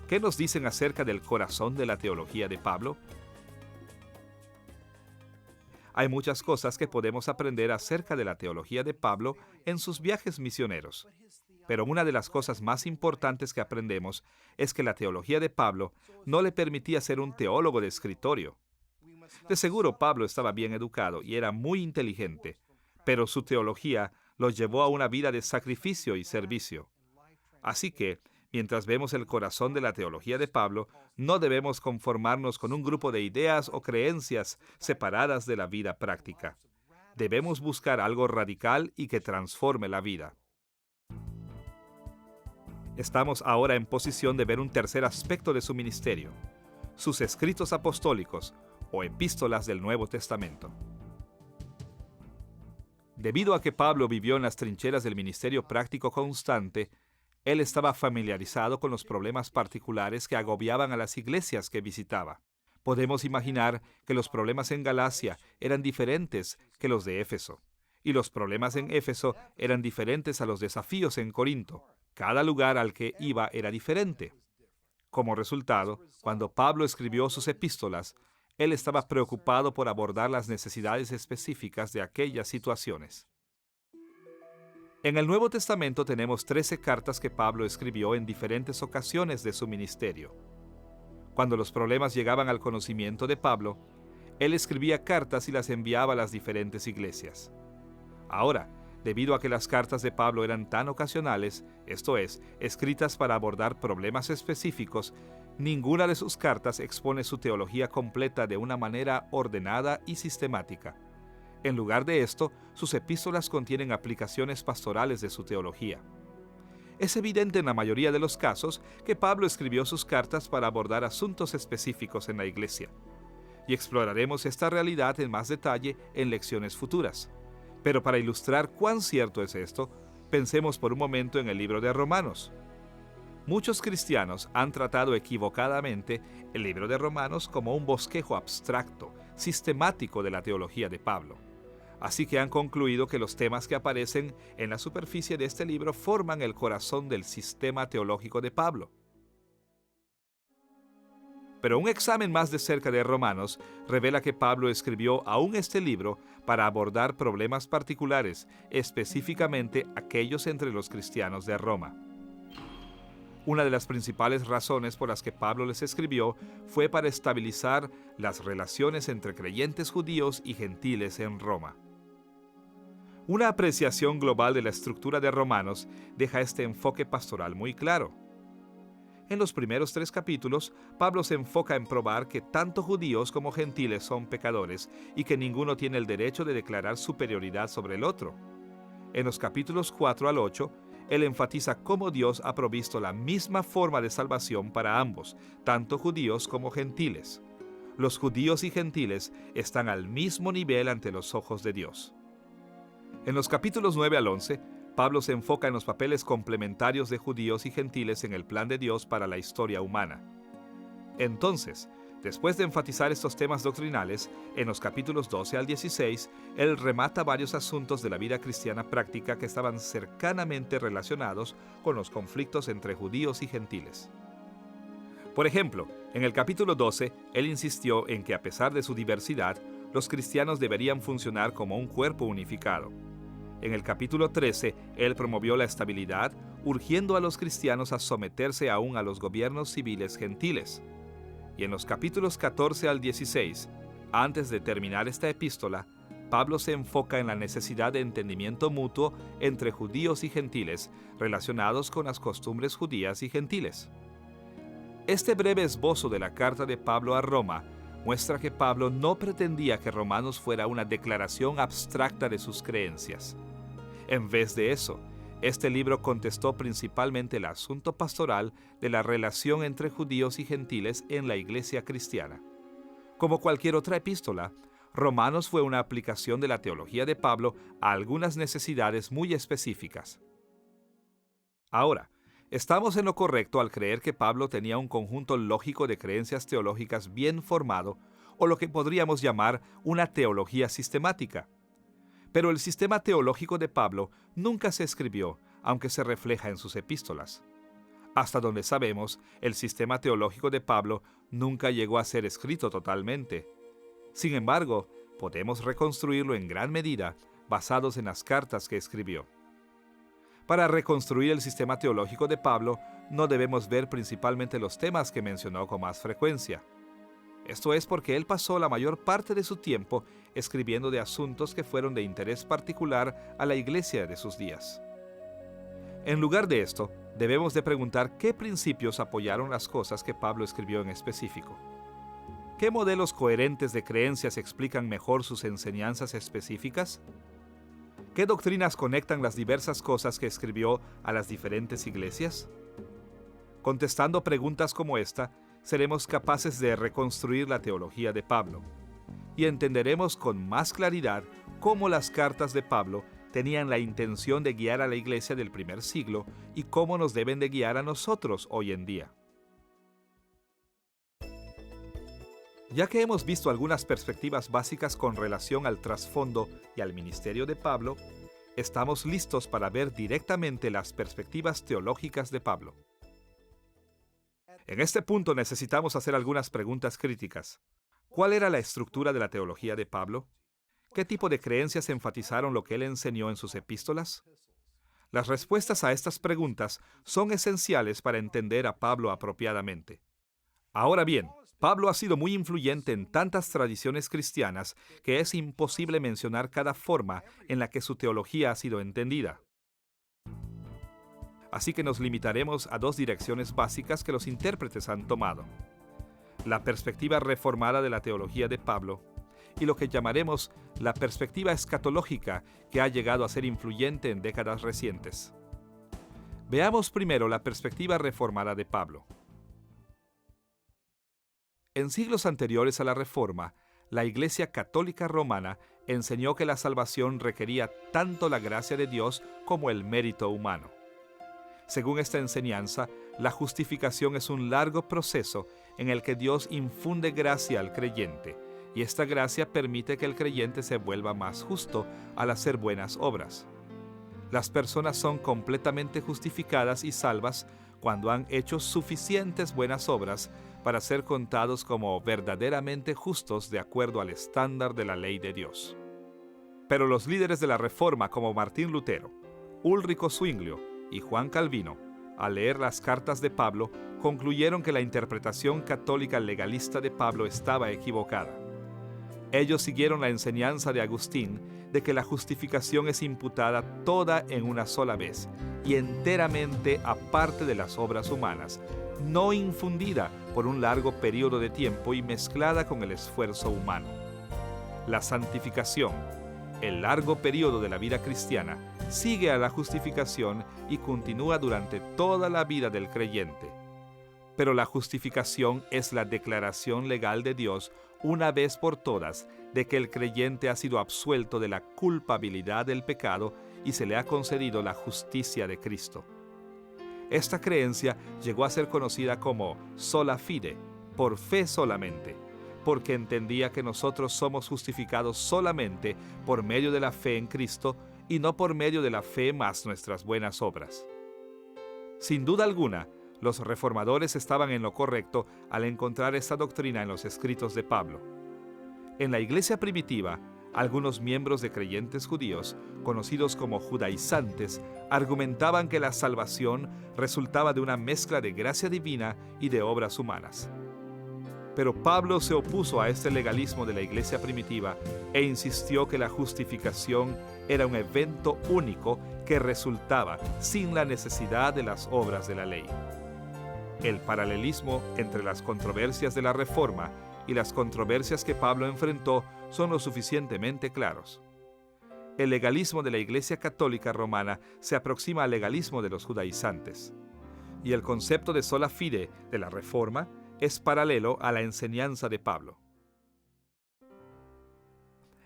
Speaker 1: ¿Qué nos dicen acerca del corazón de la teología de Pablo? Hay muchas cosas que podemos aprender acerca de la teología de Pablo en sus viajes misioneros. Pero una de las cosas más importantes que aprendemos es que la teología de Pablo no le permitía ser un teólogo de escritorio. De seguro Pablo estaba bien educado y era muy inteligente, pero su teología lo llevó a una vida de sacrificio y servicio. Así que, mientras vemos el corazón de la teología de Pablo, no debemos conformarnos con un grupo de ideas o creencias separadas de la vida práctica. Debemos buscar algo radical y que transforme la vida. Estamos ahora en posición de ver un tercer aspecto de su ministerio, sus escritos apostólicos o epístolas del Nuevo Testamento. Debido a que Pablo vivió en las trincheras del ministerio práctico constante, él estaba familiarizado con los problemas particulares que agobiaban a las iglesias que visitaba. Podemos imaginar que los problemas en Galacia eran diferentes que los de Éfeso, y los problemas en Éfeso eran diferentes a los desafíos en Corinto. Cada lugar al que iba era diferente. Como resultado, cuando Pablo escribió sus epístolas, él estaba preocupado por abordar las necesidades específicas de aquellas situaciones. En el Nuevo Testamento tenemos 13 cartas que Pablo escribió en diferentes ocasiones de su ministerio. Cuando los problemas llegaban al conocimiento de Pablo, él escribía cartas y las enviaba a las diferentes iglesias. Ahora, debido a que las cartas de Pablo eran tan ocasionales, esto es, escritas para abordar problemas específicos, ninguna de sus cartas expone su teología completa de una manera ordenada y sistemática. En lugar de esto, sus epístolas contienen aplicaciones pastorales de su teología. Es evidente en la mayoría de los casos que Pablo escribió sus cartas para abordar asuntos específicos en la iglesia. Y exploraremos esta realidad en más detalle en lecciones futuras. Pero para ilustrar cuán cierto es esto, pensemos por un momento en el libro de Romanos. Muchos cristianos han tratado equivocadamente el libro de Romanos como un bosquejo abstracto, sistemático de la teología de Pablo. Así que han concluido que los temas que aparecen en la superficie de este libro forman el corazón del sistema teológico de Pablo. Pero un examen más de cerca de Romanos revela que Pablo escribió aún este libro para abordar problemas particulares, específicamente aquellos entre los cristianos de Roma. Una de las principales razones por las que Pablo les escribió fue para estabilizar las relaciones entre creyentes judíos y gentiles en Roma. Una apreciación global de la estructura de Romanos deja este enfoque pastoral muy claro. En los primeros 3 capítulos, Pablo se enfoca en probar que tanto judíos como gentiles son pecadores y que ninguno tiene el derecho de declarar superioridad sobre el otro. En los capítulos 4 al 8, él enfatiza cómo Dios ha provisto la misma forma de salvación para ambos, tanto judíos como gentiles. Los judíos y gentiles están al mismo nivel ante los ojos de Dios. En los capítulos 9 al 11, Pablo se enfoca en los papeles complementarios de judíos y gentiles en el plan de Dios para la historia humana. Entonces, después de enfatizar estos temas doctrinales, en los capítulos 12 al 16, él remata varios asuntos de la vida cristiana práctica que estaban cercanamente relacionados con los conflictos entre judíos y gentiles. Por ejemplo, en el capítulo 12, él insistió en que a pesar de su diversidad, los cristianos deberían funcionar como un cuerpo unificado. En el capítulo 13, él promovió la estabilidad, urgiendo a los cristianos a someterse aún a los gobiernos civiles gentiles. Y en los capítulos 14 al 16, antes de terminar esta epístola, Pablo se enfoca en la necesidad de entendimiento mutuo entre judíos y gentiles relacionados con las costumbres judías y gentiles. Este breve esbozo de la carta de Pablo a Roma muestra que Pablo no pretendía que Romanos fuera una declaración abstracta de sus creencias. En vez de eso, este libro contestó principalmente el asunto pastoral de la relación entre judíos y gentiles en la iglesia cristiana. Como cualquier otra epístola, Romanos fue una aplicación de la teología de Pablo a algunas necesidades muy específicas. Ahora, estamos en lo correcto al creer que Pablo tenía un conjunto lógico de creencias teológicas bien formado, o lo que podríamos llamar una teología sistemática. Pero el sistema teológico de Pablo nunca se escribió, aunque se refleja en sus epístolas. Hasta donde sabemos, el sistema teológico de Pablo nunca llegó a ser escrito totalmente. Sin embargo, podemos reconstruirlo en gran medida basados en las cartas que escribió. Para reconstruir el sistema teológico de Pablo, no debemos ver principalmente los temas que mencionó con más frecuencia. Esto es porque él pasó la mayor parte de su tiempo escribiendo de asuntos que fueron de interés particular a la iglesia de sus días. En lugar de esto, debemos de preguntar qué principios apoyaron las cosas que Pablo escribió en específico. ¿Qué modelos coherentes de creencias explican mejor sus enseñanzas específicas? ¿Qué doctrinas conectan las diversas cosas que escribió a las diferentes iglesias? Contestando preguntas como esta, seremos capaces de reconstruir la teología de Pablo y entenderemos con más claridad cómo las cartas de Pablo tenían la intención de guiar a la iglesia del primer siglo y cómo nos deben de guiar a nosotros hoy en día. Ya que hemos visto algunas perspectivas básicas con relación al trasfondo y al ministerio de Pablo, estamos listos para ver directamente las perspectivas teológicas de Pablo. En este punto necesitamos hacer algunas preguntas críticas. ¿Cuál era la estructura de la teología de Pablo? ¿Qué tipo de creencias enfatizaron lo que él enseñó en sus epístolas? Las respuestas a estas preguntas son esenciales para entender a Pablo apropiadamente. Ahora bien, Pablo ha sido muy influyente en tantas tradiciones cristianas que es imposible mencionar cada forma en la que su teología ha sido entendida. Así que nos limitaremos a 2 direcciones básicas que los intérpretes han tomado: la perspectiva reformada de la teología de Pablo y lo que llamaremos la perspectiva escatológica, que ha llegado a ser influyente en décadas recientes. Veamos primero la perspectiva reformada de Pablo. En siglos anteriores a la Reforma, la Iglesia Católica Romana enseñó que la salvación requería tanto la gracia de Dios como el mérito humano. Según esta enseñanza, la justificación es un largo proceso en el que Dios infunde gracia al creyente, y esta gracia permite que el creyente se vuelva más justo al hacer buenas obras. Las personas son completamente justificadas y salvas cuando han hecho suficientes buenas obras para ser contados como verdaderamente justos de acuerdo al estándar de la ley de Dios. Pero los líderes de la Reforma como Martín Lutero, Ulrico Zwinglio y Juan Calvino al leer las cartas de Pablo, concluyeron que la interpretación católica legalista de Pablo estaba equivocada. Ellos siguieron la enseñanza de Agustín de que la justificación es imputada toda en una sola vez y enteramente aparte de las obras humanas, no infundida por un largo periodo de tiempo y mezclada con el esfuerzo humano. La santificación, el largo periodo de la vida cristiana, sigue a la justificación y continúa durante toda la vida del creyente. Pero la justificación es la declaración legal de Dios una vez por todas de que el creyente ha sido absuelto de la culpabilidad del pecado y se le ha concedido la justicia de Cristo. Esta creencia llegó a ser conocida como sola fide, por fe solamente, porque entendía que nosotros somos justificados solamente por medio de la fe en Cristo y no por medio de la fe más nuestras buenas obras. Sin duda alguna, los reformadores estaban en lo correcto al encontrar esta doctrina en los escritos de Pablo. En la iglesia primitiva, algunos miembros de creyentes judíos, conocidos como judaizantes, argumentaban que la salvación resultaba de una mezcla de gracia divina y de obras humanas. Pero Pablo se opuso a este legalismo de la iglesia primitiva e insistió que la justificación era un evento único que resultaba sin la necesidad de las obras de la ley. El paralelismo entre las controversias de la Reforma y las controversias que Pablo enfrentó son lo suficientemente claros. El legalismo de la Iglesia Católica Romana se aproxima al legalismo de los judaizantes, y el concepto de sola fide de la Reforma es paralelo a la enseñanza de Pablo.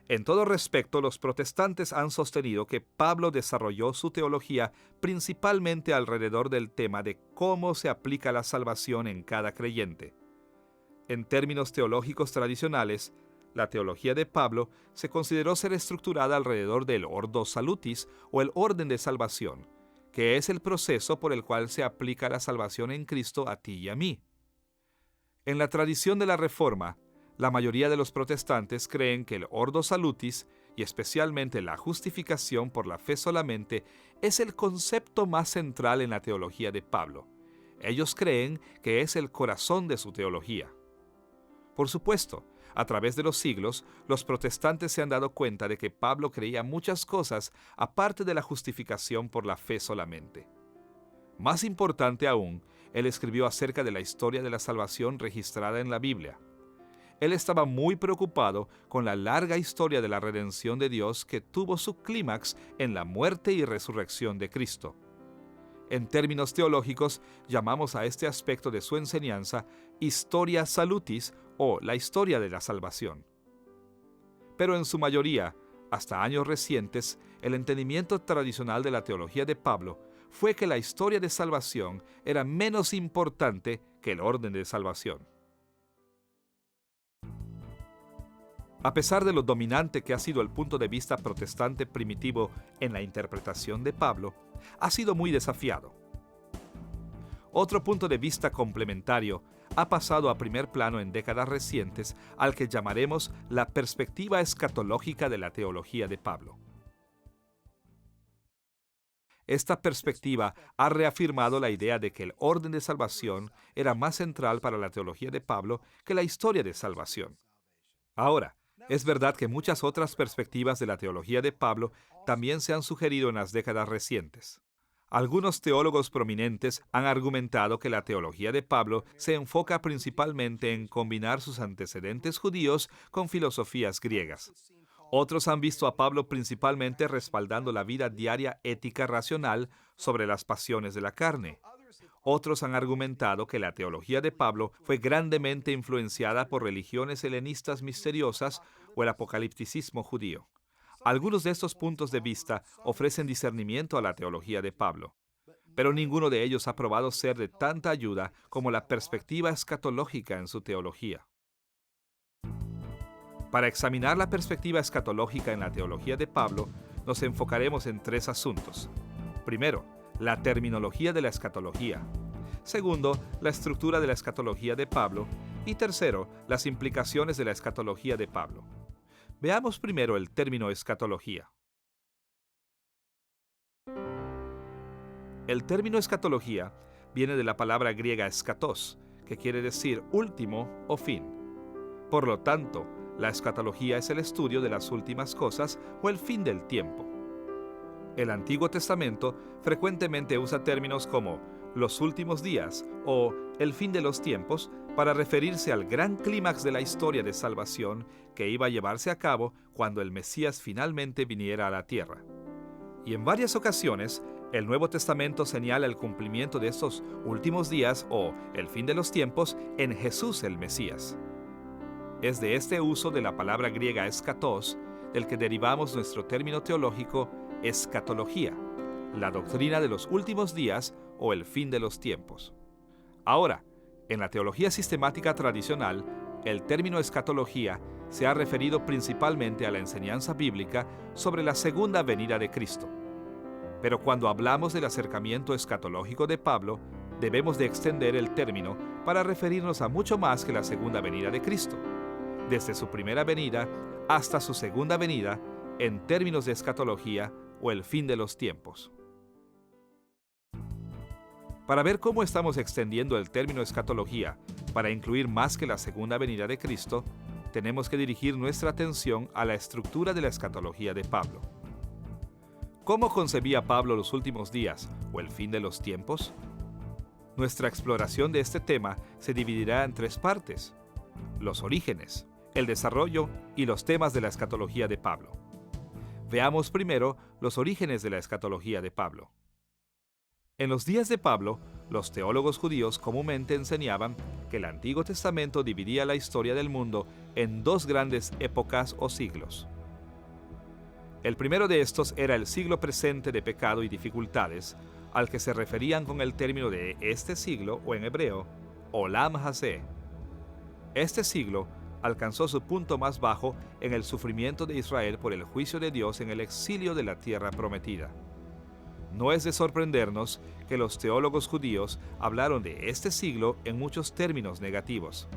Speaker 1: En todo respecto, los protestantes han sostenido que Pablo desarrolló su teología principalmente alrededor del tema de cómo se aplica la salvación en cada creyente. En términos teológicos tradicionales, la teología de Pablo se consideró ser estructurada alrededor del ordo salutis o el orden de salvación, que es el proceso por el cual se aplica la salvación en Cristo a ti y a mí. En la tradición de la Reforma, la mayoría de los protestantes creen que el ordo salutis, y especialmente la justificación por la fe solamente, es el concepto más central en la teología de Pablo. Ellos creen que es el corazón de su teología. Por supuesto, a través de los siglos, los protestantes se han dado cuenta de que Pablo creía muchas cosas aparte de la justificación por la fe solamente. Más importante aún, él escribió acerca de la historia de la salvación registrada en la Biblia. Él estaba muy preocupado con la larga historia de la redención de Dios que tuvo su clímax en la muerte y resurrección de Cristo. En términos teológicos, llamamos a este aspecto de su enseñanza historia salutis o la historia de la salvación. Pero en su mayoría, hasta años recientes, el entendimiento tradicional de la teología de Pablo fue que la historia de salvación era menos importante que el orden de salvación. A pesar de lo dominante que ha sido el punto de vista protestante primitivo en la interpretación de Pablo, ha sido muy desafiado. Otro punto de vista complementario ha pasado a primer plano en décadas recientes, al que llamaremos la perspectiva escatológica de la teología de Pablo. Esta perspectiva ha reafirmado la idea de que el orden de salvación era más central para la teología de Pablo que la historia de salvación. Ahora, es verdad que muchas otras perspectivas de la teología de Pablo también se han sugerido en las décadas recientes. Algunos teólogos prominentes han argumentado que la teología de Pablo se enfoca principalmente en combinar sus antecedentes judíos con filosofías griegas. Otros han visto a Pablo principalmente respaldando la vida diaria ética racional sobre las pasiones de la carne. Otros han argumentado que la teología de Pablo fue grandemente influenciada por religiones helenistas misteriosas o el apocalipticismo judío. Algunos de estos puntos de vista ofrecen discernimiento a la teología de Pablo, pero ninguno de ellos ha probado ser de tanta ayuda como la perspectiva escatológica en su teología. Para examinar la perspectiva escatológica en la teología de Pablo, nos enfocaremos en tres asuntos. Primero, la terminología de la escatología. Segundo, la estructura de la escatología de Pablo. Y tercero, las implicaciones de la escatología de Pablo. Veamos primero el término escatología. El término escatología viene de la palabra griega eschatos, que quiere decir último o fin. Por lo tanto, la escatología es el estudio de las últimas cosas o el fin del tiempo. El Antiguo Testamento frecuentemente usa términos como los últimos días o el fin de los tiempos para referirse al gran clímax de la historia de salvación que iba a llevarse a cabo cuando el Mesías finalmente viniera a la tierra. Y en varias ocasiones, el Nuevo Testamento señala el cumplimiento de estos últimos días o el fin de los tiempos en Jesús el Mesías. Es de este uso de la palabra griega eschatos del que derivamos nuestro término teológico escatología, la doctrina de los últimos días o el fin de los tiempos. Ahora, en la teología sistemática tradicional, el término escatología se ha referido principalmente a la enseñanza bíblica sobre la segunda venida de Cristo. Pero cuando hablamos del acercamiento escatológico de Pablo, debemos de extender el término para referirnos a mucho más que la segunda venida de Cristo. Desde su primera venida hasta su segunda venida, en términos de escatología o el fin de los tiempos. Para ver cómo estamos extendiendo el término escatología para incluir más que la segunda venida de Cristo, tenemos que dirigir nuestra atención a la estructura de la escatología de Pablo. ¿Cómo concebía Pablo los últimos días o el fin de los tiempos? Nuestra exploración de este tema se dividirá en tres partes: los orígenes, el desarrollo y los temas de la escatología de Pablo. Veamos primero los orígenes de la escatología de Pablo. En los días de Pablo, los teólogos judíos comúnmente enseñaban que el Antiguo Testamento dividía la historia del mundo en dos grandes épocas o siglos. El primero de estos era el siglo presente de pecado y dificultades, al que se referían con el término de este siglo, o en hebreo, Olam Hazeh. Este siglo alcanzó su punto más bajo en el sufrimiento de Israel por el juicio de Dios en el exilio de la tierra prometida. No es de sorprendernos que los teólogos judíos hablaron de este siglo en muchos términos negativos.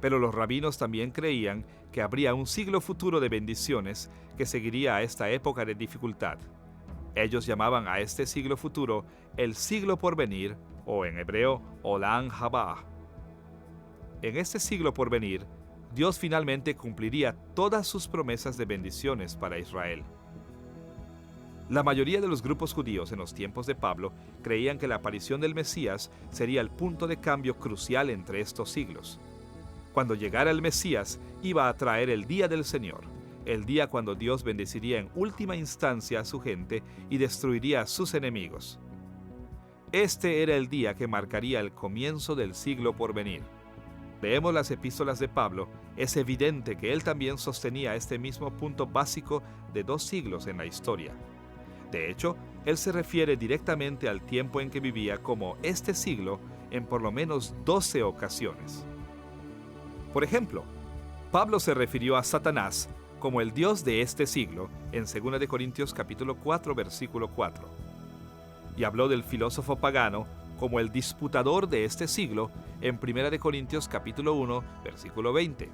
Speaker 1: Pero los rabinos también creían que habría un siglo futuro de bendiciones que seguiría a esta época de dificultad. Ellos llamaban a este siglo futuro el siglo por venir, o en hebreo, Olam Haba. En este siglo por venir, Dios finalmente cumpliría todas sus promesas de bendiciones para Israel. La mayoría de los grupos judíos en los tiempos de Pablo creían que la aparición del Mesías sería el punto de cambio crucial entre estos siglos. Cuando llegara el Mesías, iba a traer el día del Señor, el día cuando Dios bendeciría en última instancia a su gente y destruiría a sus enemigos. Este era el día que marcaría el comienzo del siglo por venir. Leemos las epístolas de Pablo, es evidente que él también sostenía este mismo punto básico de 2 siglos en la historia. De hecho, él se refiere directamente al tiempo en que vivía como este siglo en por lo menos 12 ocasiones. Por ejemplo, Pablo se refirió a Satanás como el Dios de este siglo en 2 de Corintios capítulo 4, versículo 4. Y habló del filósofo pagano como el disputador de este siglo en 1 de Corintios capítulo 1, versículo 20.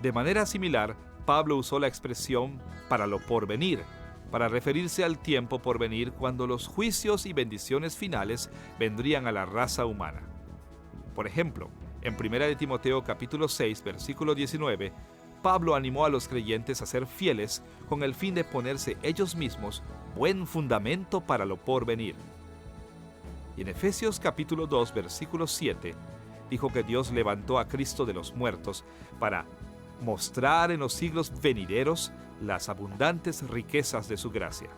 Speaker 1: De manera similar, Pablo usó la expresión para lo porvenir, para referirse al tiempo por venir cuando los juicios y bendiciones finales vendrían a la raza humana. Por ejemplo, en 1 de Timoteo capítulo 6, versículo 19, Pablo animó a los creyentes a ser fieles con el fin de ponerse ellos mismos buen fundamento para lo porvenir. Y en Efesios capítulo 2, versículo 7, dijo que Dios levantó a Cristo de los muertos para mostrar en los siglos venideros las abundantes riquezas de su gracia.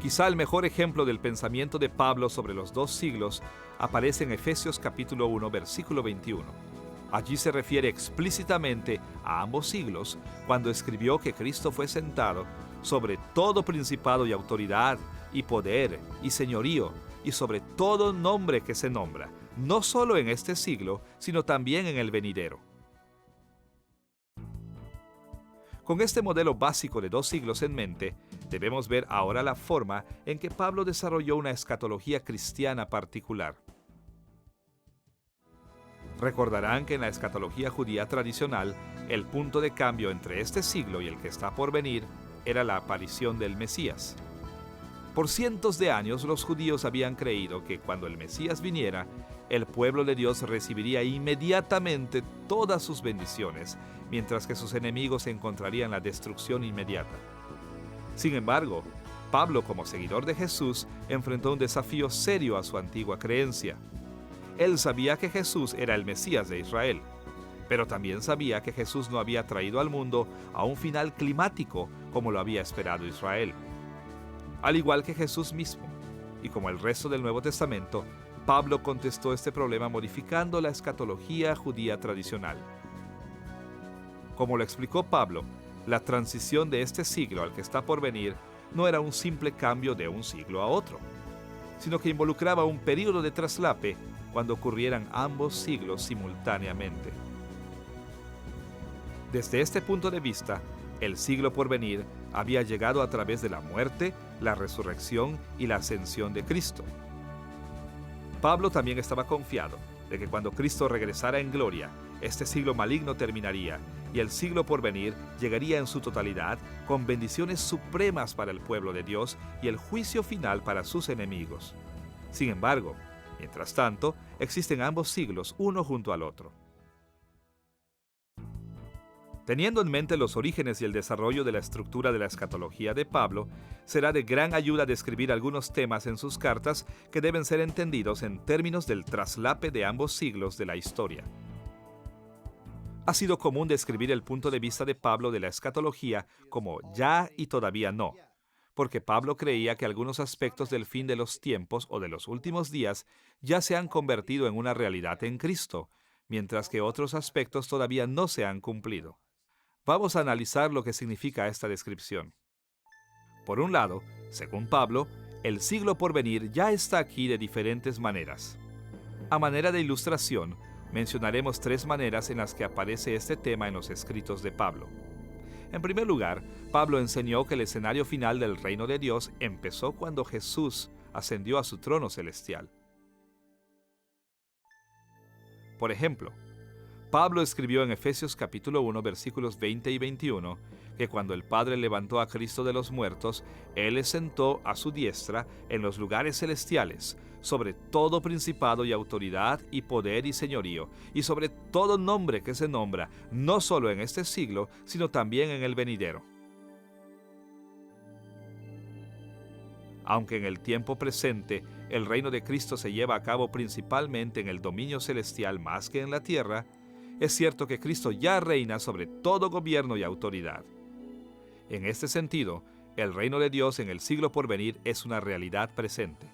Speaker 1: Quizá el mejor ejemplo del pensamiento de Pablo sobre los 2 siglos aparece en Efesios capítulo 1, versículo 21. Allí se refiere explícitamente a ambos siglos cuando escribió que Cristo fue sentado sobre todo principado y autoridad y poder y señorío y sobre todo nombre que se nombra, no solo en este siglo, sino también en el venidero. Con este modelo básico de 2 siglos en mente, debemos ver ahora la forma en que Pablo desarrolló una escatología cristiana particular. Recordarán que en la escatología judía tradicional, el punto de cambio entre este siglo y el que está por venir era la aparición del Mesías. Por cientos de años los judíos habían creído que cuando el Mesías viniera, el pueblo de Dios recibiría inmediatamente todas sus bendiciones, mientras que sus enemigos encontrarían la destrucción inmediata. Sin embargo, Pablo, como seguidor de Jesús, enfrentó un desafío serio a su antigua creencia. Él sabía que Jesús era el Mesías de Israel, pero también sabía que Jesús no había traído al mundo a un final climático como lo había esperado Israel. Al igual que Jesús mismo, y como el resto del Nuevo Testamento, Pablo contestó este problema modificando la escatología judía tradicional. Como lo explicó Pablo, la transición de este siglo al que está por venir no era un simple cambio de un siglo a otro, sino que involucraba un período de traslape cuando ocurrieran ambos siglos simultáneamente. Desde este punto de vista, el siglo por venir había llegado a través de la muerte, la resurrección y la ascensión de Cristo. Pablo también estaba confiado de que cuando Cristo regresara en gloria, este siglo maligno terminaría y el siglo por venir llegaría en su totalidad con bendiciones supremas para el pueblo de Dios y el juicio final para sus enemigos. Sin embargo, mientras tanto, existen ambos siglos uno junto al otro. Teniendo en mente los orígenes y el desarrollo de la estructura de la escatología de Pablo, será de gran ayuda describir algunos temas en sus cartas que deben ser entendidos en términos del traslape de ambos siglos de la historia. Ha sido común describir el punto de vista de Pablo de la escatología como ya y todavía no, porque Pablo creía que algunos aspectos del fin de los tiempos o de los últimos días ya se han convertido en una realidad en Cristo, mientras que otros aspectos todavía no se han cumplido. Vamos a analizar lo que significa esta descripción. Por un lado, según Pablo, el siglo por venir ya está aquí de diferentes maneras. A manera de ilustración, mencionaremos 3 maneras en las que aparece este tema en los escritos de Pablo. En primer lugar, Pablo enseñó que el escenario final del reino de Dios empezó cuando Jesús ascendió a su trono celestial. Por ejemplo, Pablo escribió en Efesios capítulo 1, versículos 20 y 21, que cuando el Padre levantó a Cristo de los muertos, Él le sentó a su diestra en los lugares celestiales, sobre todo principado y autoridad y poder y señorío, y sobre todo nombre que se nombra, no solo en este siglo, sino también en el venidero. Aunque en el tiempo presente el reino de Cristo se lleva a cabo principalmente en el dominio celestial más que en la tierra, es cierto que Cristo ya reina sobre todo gobierno y autoridad. En este sentido, el reino de Dios en el siglo por venir es una realidad presente.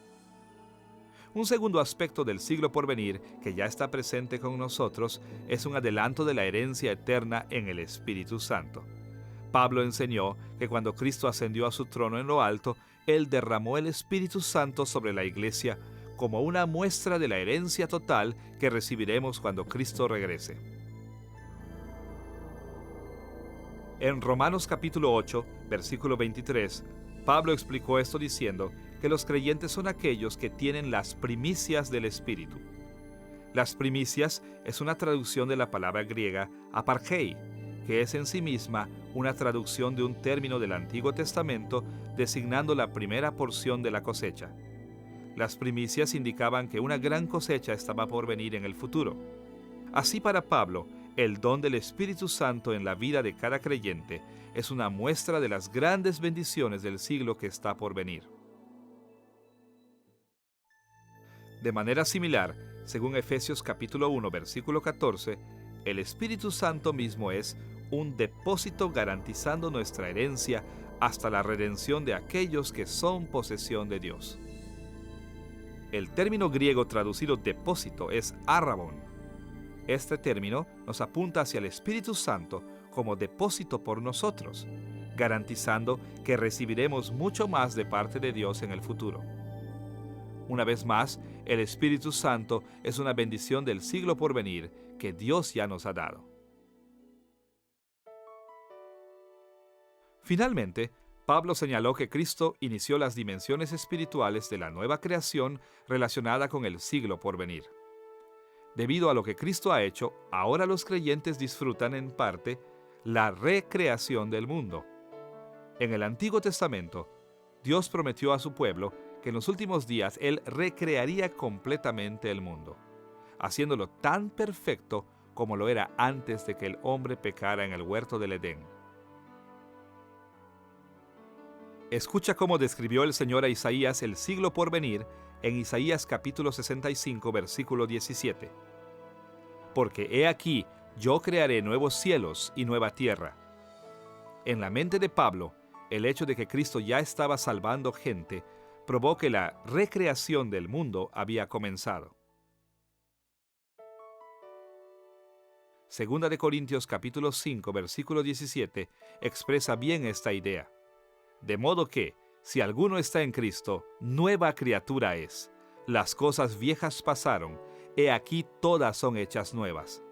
Speaker 1: Un segundo aspecto del siglo por venir, que ya está presente con nosotros, es un adelanto de la herencia eterna en el Espíritu Santo. Pablo enseñó que cuando Cristo ascendió a su trono en lo alto, Él derramó el Espíritu Santo sobre la iglesia como una muestra de la herencia total que recibiremos cuando Cristo regrese. En Romanos capítulo 8, versículo 23, Pablo explicó esto diciendo que los creyentes son aquellos que tienen las primicias del Espíritu. Las primicias es una traducción de la palabra griega aparchei, que es en sí misma una traducción de un término del Antiguo Testamento designando la primera porción de la cosecha. Las primicias indicaban que una gran cosecha estaba por venir en el futuro. Así para Pablo, el don del Espíritu Santo en la vida de cada creyente es una muestra de las grandes bendiciones del siglo que está por venir. De manera similar, según Efesios capítulo 1, versículo 14, el Espíritu Santo mismo es un depósito garantizando nuestra herencia hasta la redención de aquellos que son posesión de Dios. El término griego traducido depósito es arrabon. Este término nos apunta hacia el Espíritu Santo como depósito por nosotros, garantizando que recibiremos mucho más de parte de Dios en el futuro. Una vez más, el Espíritu Santo es una bendición del siglo por venir que Dios ya nos ha dado. Finalmente, Pablo señaló que Cristo inició las dimensiones espirituales de la nueva creación relacionada con el siglo por venir. Debido a lo que Cristo ha hecho, ahora los creyentes disfrutan en parte la recreación del mundo. En el Antiguo Testamento, Dios prometió a su pueblo que en los últimos días Él recrearía completamente el mundo, haciéndolo tan perfecto como lo era antes de que el hombre pecara en el huerto del Edén. Escucha cómo describió el Señor a Isaías el siglo por venir en Isaías capítulo 65, versículo 17. Porque he aquí, yo crearé nuevos cielos y nueva tierra. En la mente de Pablo, el hecho de que Cristo ya estaba salvando gente probó que la recreación del mundo había comenzado. Segunda de Corintios capítulo 5, versículo 17 expresa bien esta idea. De modo que, si alguno está en Cristo, nueva criatura es. Las cosas viejas pasaron, he aquí todas son hechas nuevas.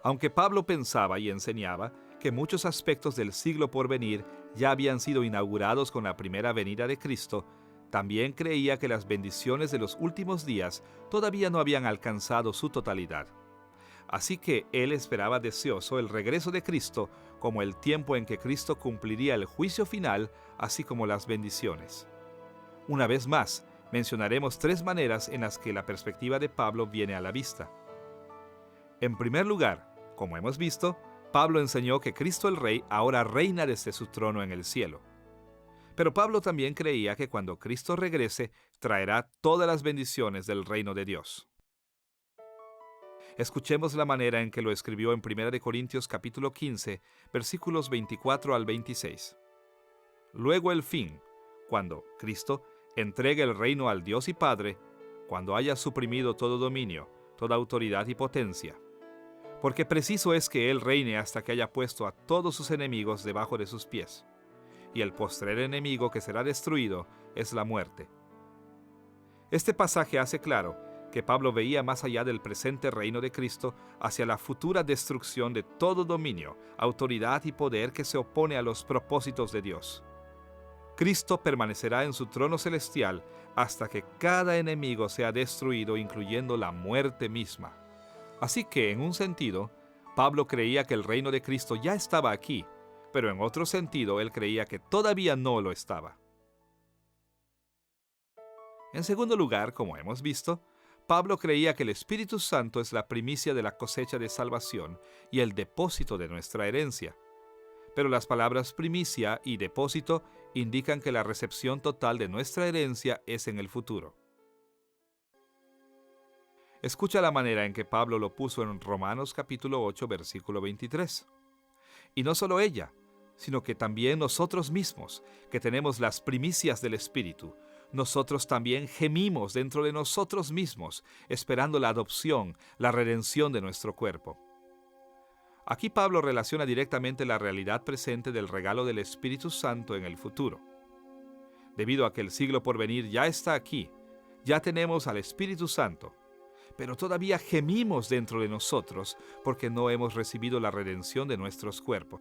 Speaker 1: Aunque Pablo pensaba y enseñaba que muchos aspectos del siglo por venir ya habían sido inaugurados con la primera venida de Cristo, también creía que las bendiciones de los últimos días todavía no habían alcanzado su totalidad. Así que él esperaba deseoso el regreso de Cristo como el tiempo en que Cristo cumpliría el juicio final, así como las bendiciones. Una vez más, mencionaremos 3 maneras en las que la perspectiva de Pablo viene a la vista. En primer lugar, como hemos visto, Pablo enseñó que Cristo el Rey ahora reina desde su trono en el cielo. Pero Pablo también creía que cuando Cristo regrese, traerá todas las bendiciones del reino de Dios. Escuchemos la manera en que lo escribió en 1 Corintios capítulo 15, versículos 24 al 26. Luego el fin, cuando Cristo entregue el reino al Dios y Padre, cuando haya suprimido todo dominio, toda autoridad y potencia. Porque preciso es que Él reine hasta que haya puesto a todos sus enemigos debajo de sus pies. Y el postrer enemigo que será destruido es la muerte. Este pasaje hace claro que Pablo veía más allá del presente reino de Cristo hacia la futura destrucción de todo dominio, autoridad y poder que se opone a los propósitos de Dios. Cristo permanecerá en su trono celestial hasta que cada enemigo sea destruido, incluyendo la muerte misma. Así que, en un sentido, Pablo creía que el reino de Cristo ya estaba aquí, pero en otro sentido él creía que todavía no lo estaba. En segundo lugar, como hemos visto, Pablo creía que el Espíritu Santo es la primicia de la cosecha de salvación y el depósito de nuestra herencia. Pero las palabras primicia y depósito indican que la recepción total de nuestra herencia es en el futuro. Escucha la manera en que Pablo lo puso en Romanos capítulo 8, versículo 23. Y no solo ella, sino que también nosotros mismos, que tenemos las primicias del Espíritu, nosotros también gemimos dentro de nosotros mismos, esperando la adopción, la redención de nuestro cuerpo. Aquí Pablo relaciona directamente la realidad presente del regalo del Espíritu Santo en el futuro. Debido a que el siglo por venir ya está aquí, ya tenemos al Espíritu Santo, pero todavía gemimos dentro de nosotros porque no hemos recibido la redención de nuestros cuerpos.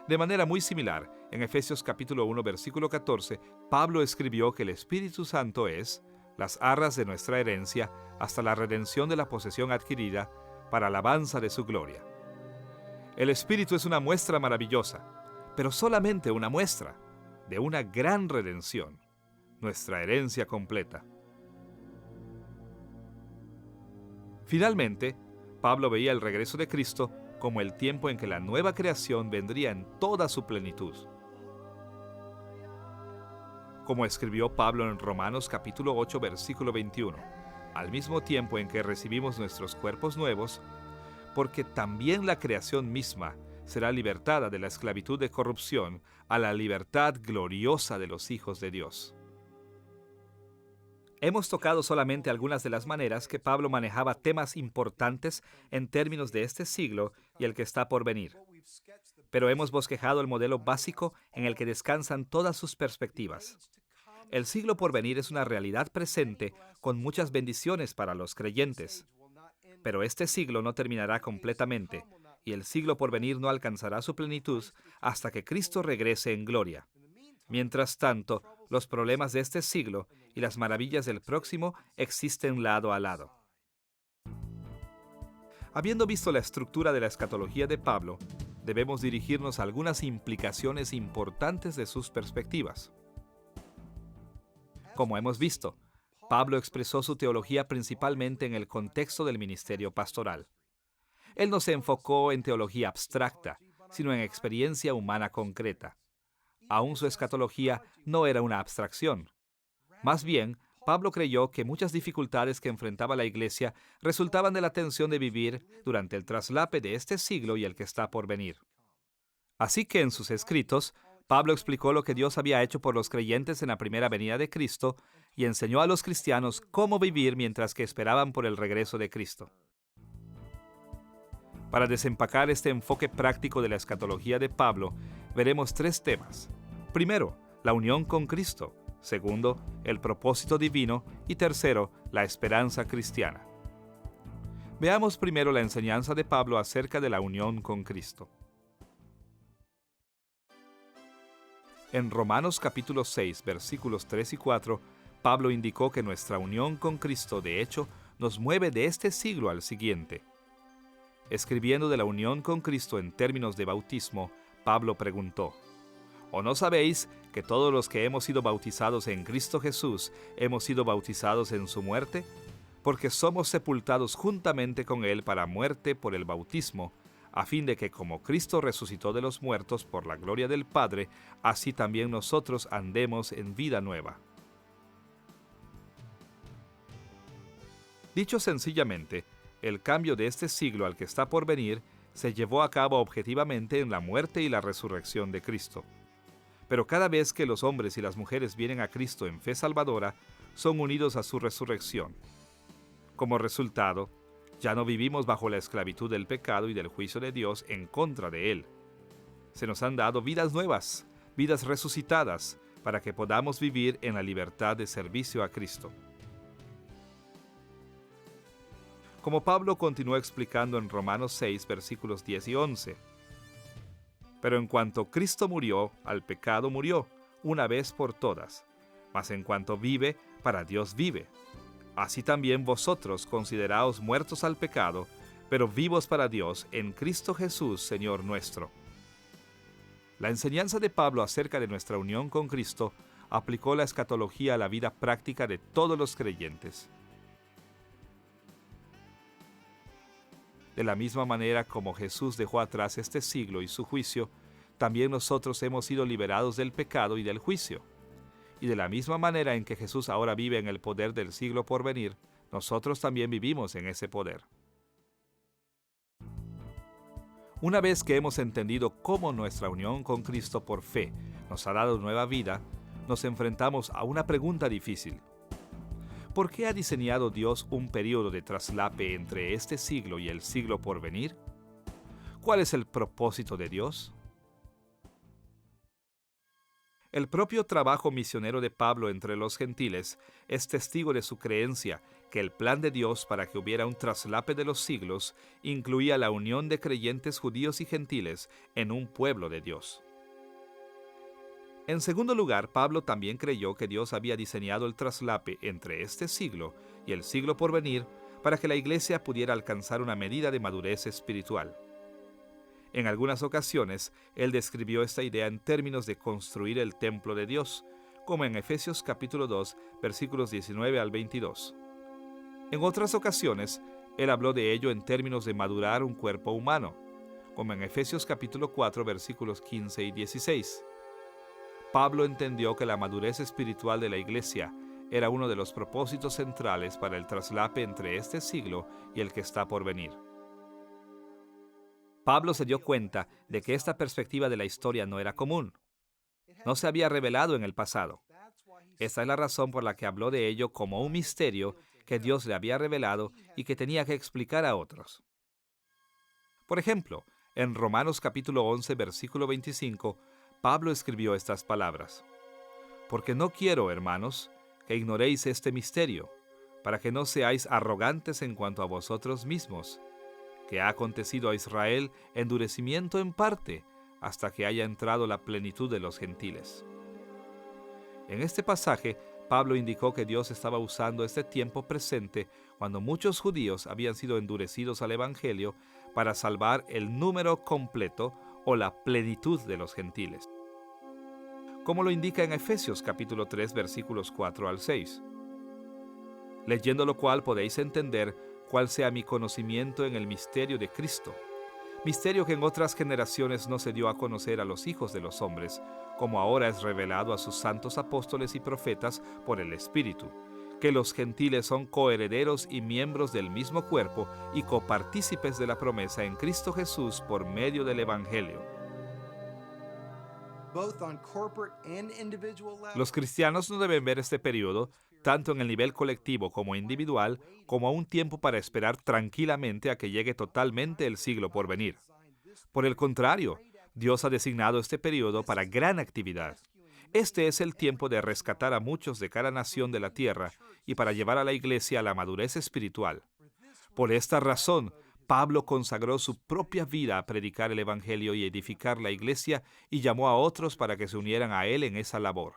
Speaker 1: De manera muy similar, en Efesios capítulo 1, versículo 14, Pablo escribió que el Espíritu Santo es las arras de nuestra herencia hasta la redención de la posesión adquirida para alabanza de su gloria. El Espíritu es una muestra maravillosa, pero solamente una muestra de una gran redención, nuestra herencia completa. Finalmente, Pablo veía el regreso de Cristo como el tiempo en que la nueva creación vendría en toda su plenitud. Como escribió Pablo en Romanos capítulo 8, versículo 21, al mismo tiempo en que recibimos nuestros cuerpos nuevos, porque también la creación misma será libertada de la esclavitud de corrupción a la libertad gloriosa de los hijos de Dios. Hemos tocado solamente algunas de las maneras que Pablo manejaba temas importantes en términos de este siglo y el que está por venir. Pero hemos bosquejado el modelo básico en el que descansan todas sus perspectivas. El siglo por venir es una realidad presente con muchas bendiciones para los creyentes. Pero este siglo no terminará completamente, y el siglo por venir no alcanzará su plenitud hasta que Cristo regrese en gloria. Mientras tanto, los problemas de este siglo y las maravillas del próximo existen lado a lado. Habiendo visto la estructura de la escatología de Pablo, debemos dirigirnos a algunas implicaciones importantes de sus perspectivas. Como hemos visto, Pablo expresó su teología principalmente en el contexto del ministerio pastoral. Él no se enfocó en teología abstracta, sino en experiencia humana concreta. Aún su escatología no era una abstracción. Más bien, Pablo creyó que muchas dificultades que enfrentaba la Iglesia resultaban de la tensión de vivir durante el traslape de este siglo y el que está por venir. Así que en sus escritos, Pablo explicó lo que Dios había hecho por los creyentes en la primera venida de Cristo y enseñó a los cristianos cómo vivir mientras que esperaban por el regreso de Cristo. Para desempacar este enfoque práctico de la escatología de Pablo, veremos 3 temas. Primero, la unión con Cristo. Segundo, el propósito divino. Y tercero, la esperanza cristiana. Veamos primero la enseñanza de Pablo acerca de la unión con Cristo. En Romanos capítulo 6, versículos 3 y 4, Pablo indicó que nuestra unión con Cristo, de hecho, nos mueve de este siglo al siguiente. Escribiendo de la unión con Cristo en términos de bautismo, Pablo preguntó: ¿O no sabéis que todos los que hemos sido bautizados en Cristo Jesús hemos sido bautizados en su muerte? Porque somos sepultados juntamente con Él para muerte por el bautismo, a fin de que como Cristo resucitó de los muertos por la gloria del Padre, así también nosotros andemos en vida nueva. Dicho sencillamente, el cambio de este siglo al que está por venir se llevó a cabo objetivamente en la muerte y la resurrección de Cristo. Pero cada vez que los hombres y las mujeres vienen a Cristo en fe salvadora, son unidos a su resurrección. Como resultado, ya no vivimos bajo la esclavitud del pecado y del juicio de Dios en contra de él. Se nos han dado vidas nuevas, vidas resucitadas, para que podamos vivir en la libertad de servicio a Cristo. Como Pablo continuó explicando en Romanos 6, versículos 10 y 11. Pero en cuanto Cristo murió, al pecado murió, una vez por todas. Mas en cuanto vive, para Dios vive. Así también vosotros consideraos muertos al pecado, pero vivos para Dios en Cristo Jesús, Señor nuestro. La enseñanza de Pablo acerca de nuestra unión con Cristo aplicó la escatología a la vida práctica de todos los creyentes. De la misma manera como Jesús dejó atrás este siglo y su juicio, también nosotros hemos sido liberados del pecado y del juicio. Y de la misma manera en que Jesús ahora vive en el poder del siglo por venir, nosotros también vivimos en ese poder. Una vez que hemos entendido cómo nuestra unión con Cristo por fe nos ha dado nueva vida, nos enfrentamos a una pregunta difícil. ¿Por qué ha diseñado Dios un período de traslape entre este siglo y el siglo por venir? ¿Cuál es el propósito de Dios? El propio trabajo misionero de Pablo entre los gentiles es testigo de su creencia que el plan de Dios para que hubiera un traslape de los siglos incluía la unión de creyentes judíos y gentiles en un pueblo de Dios. En segundo lugar, Pablo también creyó que Dios había diseñado el traslape entre este siglo y el siglo por venir para que la Iglesia pudiera alcanzar una medida de madurez espiritual. En algunas ocasiones, él describió esta idea en términos de construir el templo de Dios, como en Efesios capítulo 2, versículos 19 al 22. En otras ocasiones, él habló de ello en términos de madurar un cuerpo humano, como en Efesios capítulo 4, versículos 15 y 16. Pablo entendió que la madurez espiritual de la Iglesia era uno de los propósitos centrales para el traslape entre este siglo y el que está por venir. Pablo se dio cuenta de que esta perspectiva de la historia no era común. No se había revelado en el pasado. Esta es la razón por la que habló de ello como un misterio que Dios le había revelado y que tenía que explicar a otros. Por ejemplo, en Romanos capítulo 11, versículo 25, Pablo escribió estas palabras: Porque no quiero, hermanos, que ignoréis este misterio, para que no seáis arrogantes en cuanto a vosotros mismos, que ha acontecido a Israel endurecimiento en parte, hasta que haya entrado la plenitud de los gentiles. En este pasaje, Pablo indicó que Dios estaba usando este tiempo presente, cuando muchos judíos habían sido endurecidos al Evangelio, para salvar el número completo o la plenitud de los gentiles, como lo indica en Efesios capítulo 3 versículos 4 al 6. Leyendo lo cual podéis entender cuál sea mi conocimiento en el misterio de Cristo, misterio que en otras generaciones no se dio a conocer a los hijos de los hombres, como ahora es revelado a sus santos apóstoles y profetas por el Espíritu, que los gentiles son coherederos y miembros del mismo cuerpo y copartícipes de la promesa en Cristo Jesús por medio del Evangelio. Los cristianos no deben ver este periodo, tanto en el nivel colectivo como individual, como un tiempo para esperar tranquilamente a que llegue totalmente el siglo por venir. Por el contrario, Dios ha designado este periodo para gran actividad. Este es el tiempo de rescatar a muchos de cada nación de la tierra y para llevar a la iglesia a la madurez espiritual. Por esta razón, Pablo consagró su propia vida a predicar el Evangelio y edificar la iglesia y llamó a otros para que se unieran a él en esa labor.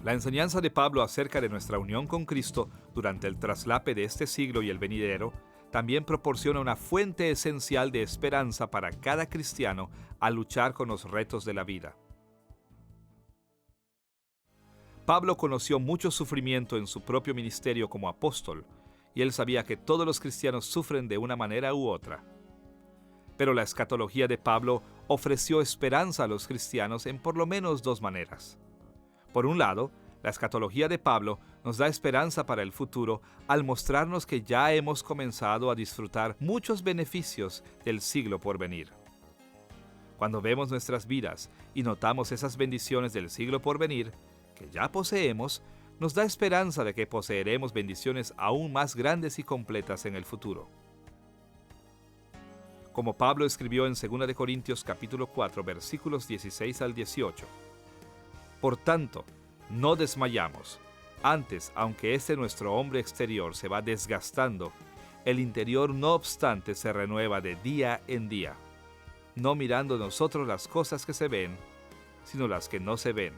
Speaker 1: La enseñanza de Pablo acerca de nuestra unión con Cristo durante el traslape de este siglo y el venidero también proporciona una fuente esencial de esperanza para cada cristiano al luchar con los retos de la vida. Pablo conoció mucho sufrimiento en su propio ministerio como apóstol, y él sabía que todos los cristianos sufren de una manera u otra. Pero la escatología de Pablo ofreció esperanza a los cristianos en por lo menos dos maneras. Por un lado, la escatología de Pablo nos da esperanza para el futuro al mostrarnos que ya hemos comenzado a disfrutar muchos beneficios del siglo por venir. Cuando vemos nuestras vidas y notamos esas bendiciones del siglo por venir, que ya poseemos, nos da esperanza de que poseeremos bendiciones aún más grandes y completas en el futuro. Como Pablo escribió en 2 Corintios capítulo 4 versículos 16 al 18. Por tanto, no desmayamos. Antes, aunque nuestro hombre exterior se va desgastando, el interior no obstante se renueva de día en día, no mirando nosotros las cosas que se ven, sino las que no se ven.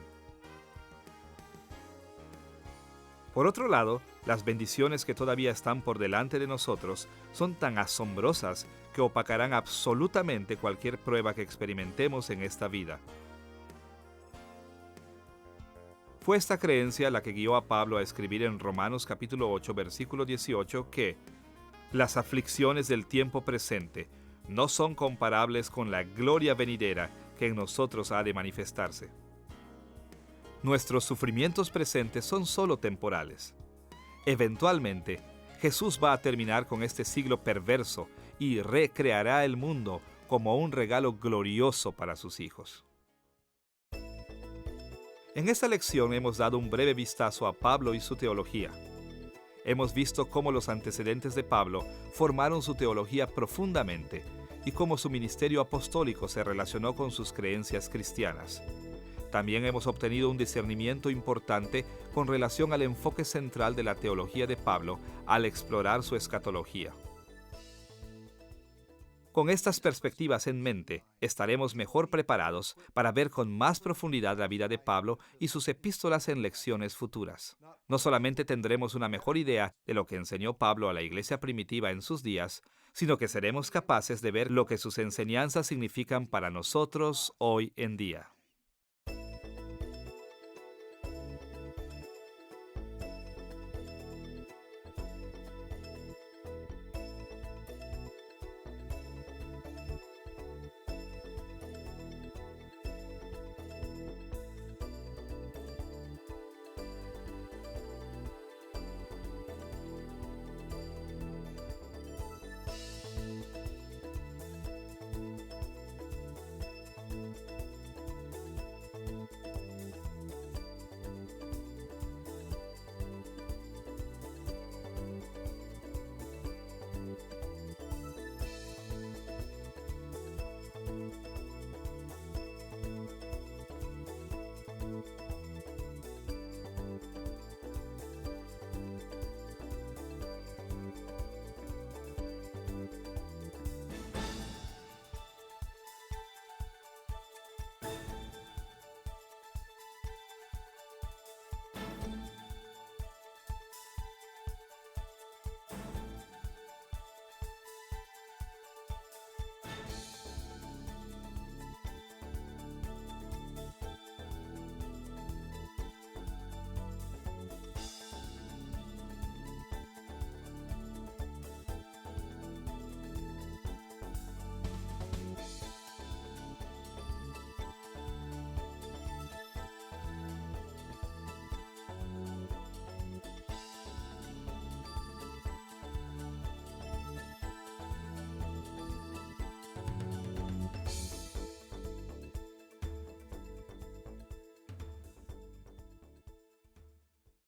Speaker 1: Por otro lado, las bendiciones que todavía están por delante de nosotros son tan asombrosas que opacarán absolutamente cualquier prueba que experimentemos en esta vida. Fue esta creencia la que guió a Pablo a escribir en Romanos capítulo 8, versículo 18 que las aflicciones del tiempo presente no son comparables con la gloria venidera que en nosotros ha de manifestarse. Nuestros sufrimientos presentes son solo temporales. Eventualmente, Jesús va a terminar con este siglo perverso y recreará el mundo como un regalo glorioso para sus hijos. En esta lección hemos dado un breve vistazo a Pablo y su teología. Hemos visto cómo los antecedentes de Pablo formaron su teología profundamente y cómo su ministerio apostólico se relacionó con sus creencias cristianas. También hemos obtenido un discernimiento importante con relación al enfoque central de la teología de Pablo al explorar su escatología. Con estas perspectivas en mente, estaremos mejor preparados para ver con más profundidad la vida de Pablo y sus epístolas en lecciones futuras. No solamente tendremos una mejor idea de lo que enseñó Pablo a la iglesia primitiva en sus días, sino que seremos capaces de ver lo que sus enseñanzas significan para nosotros hoy en día.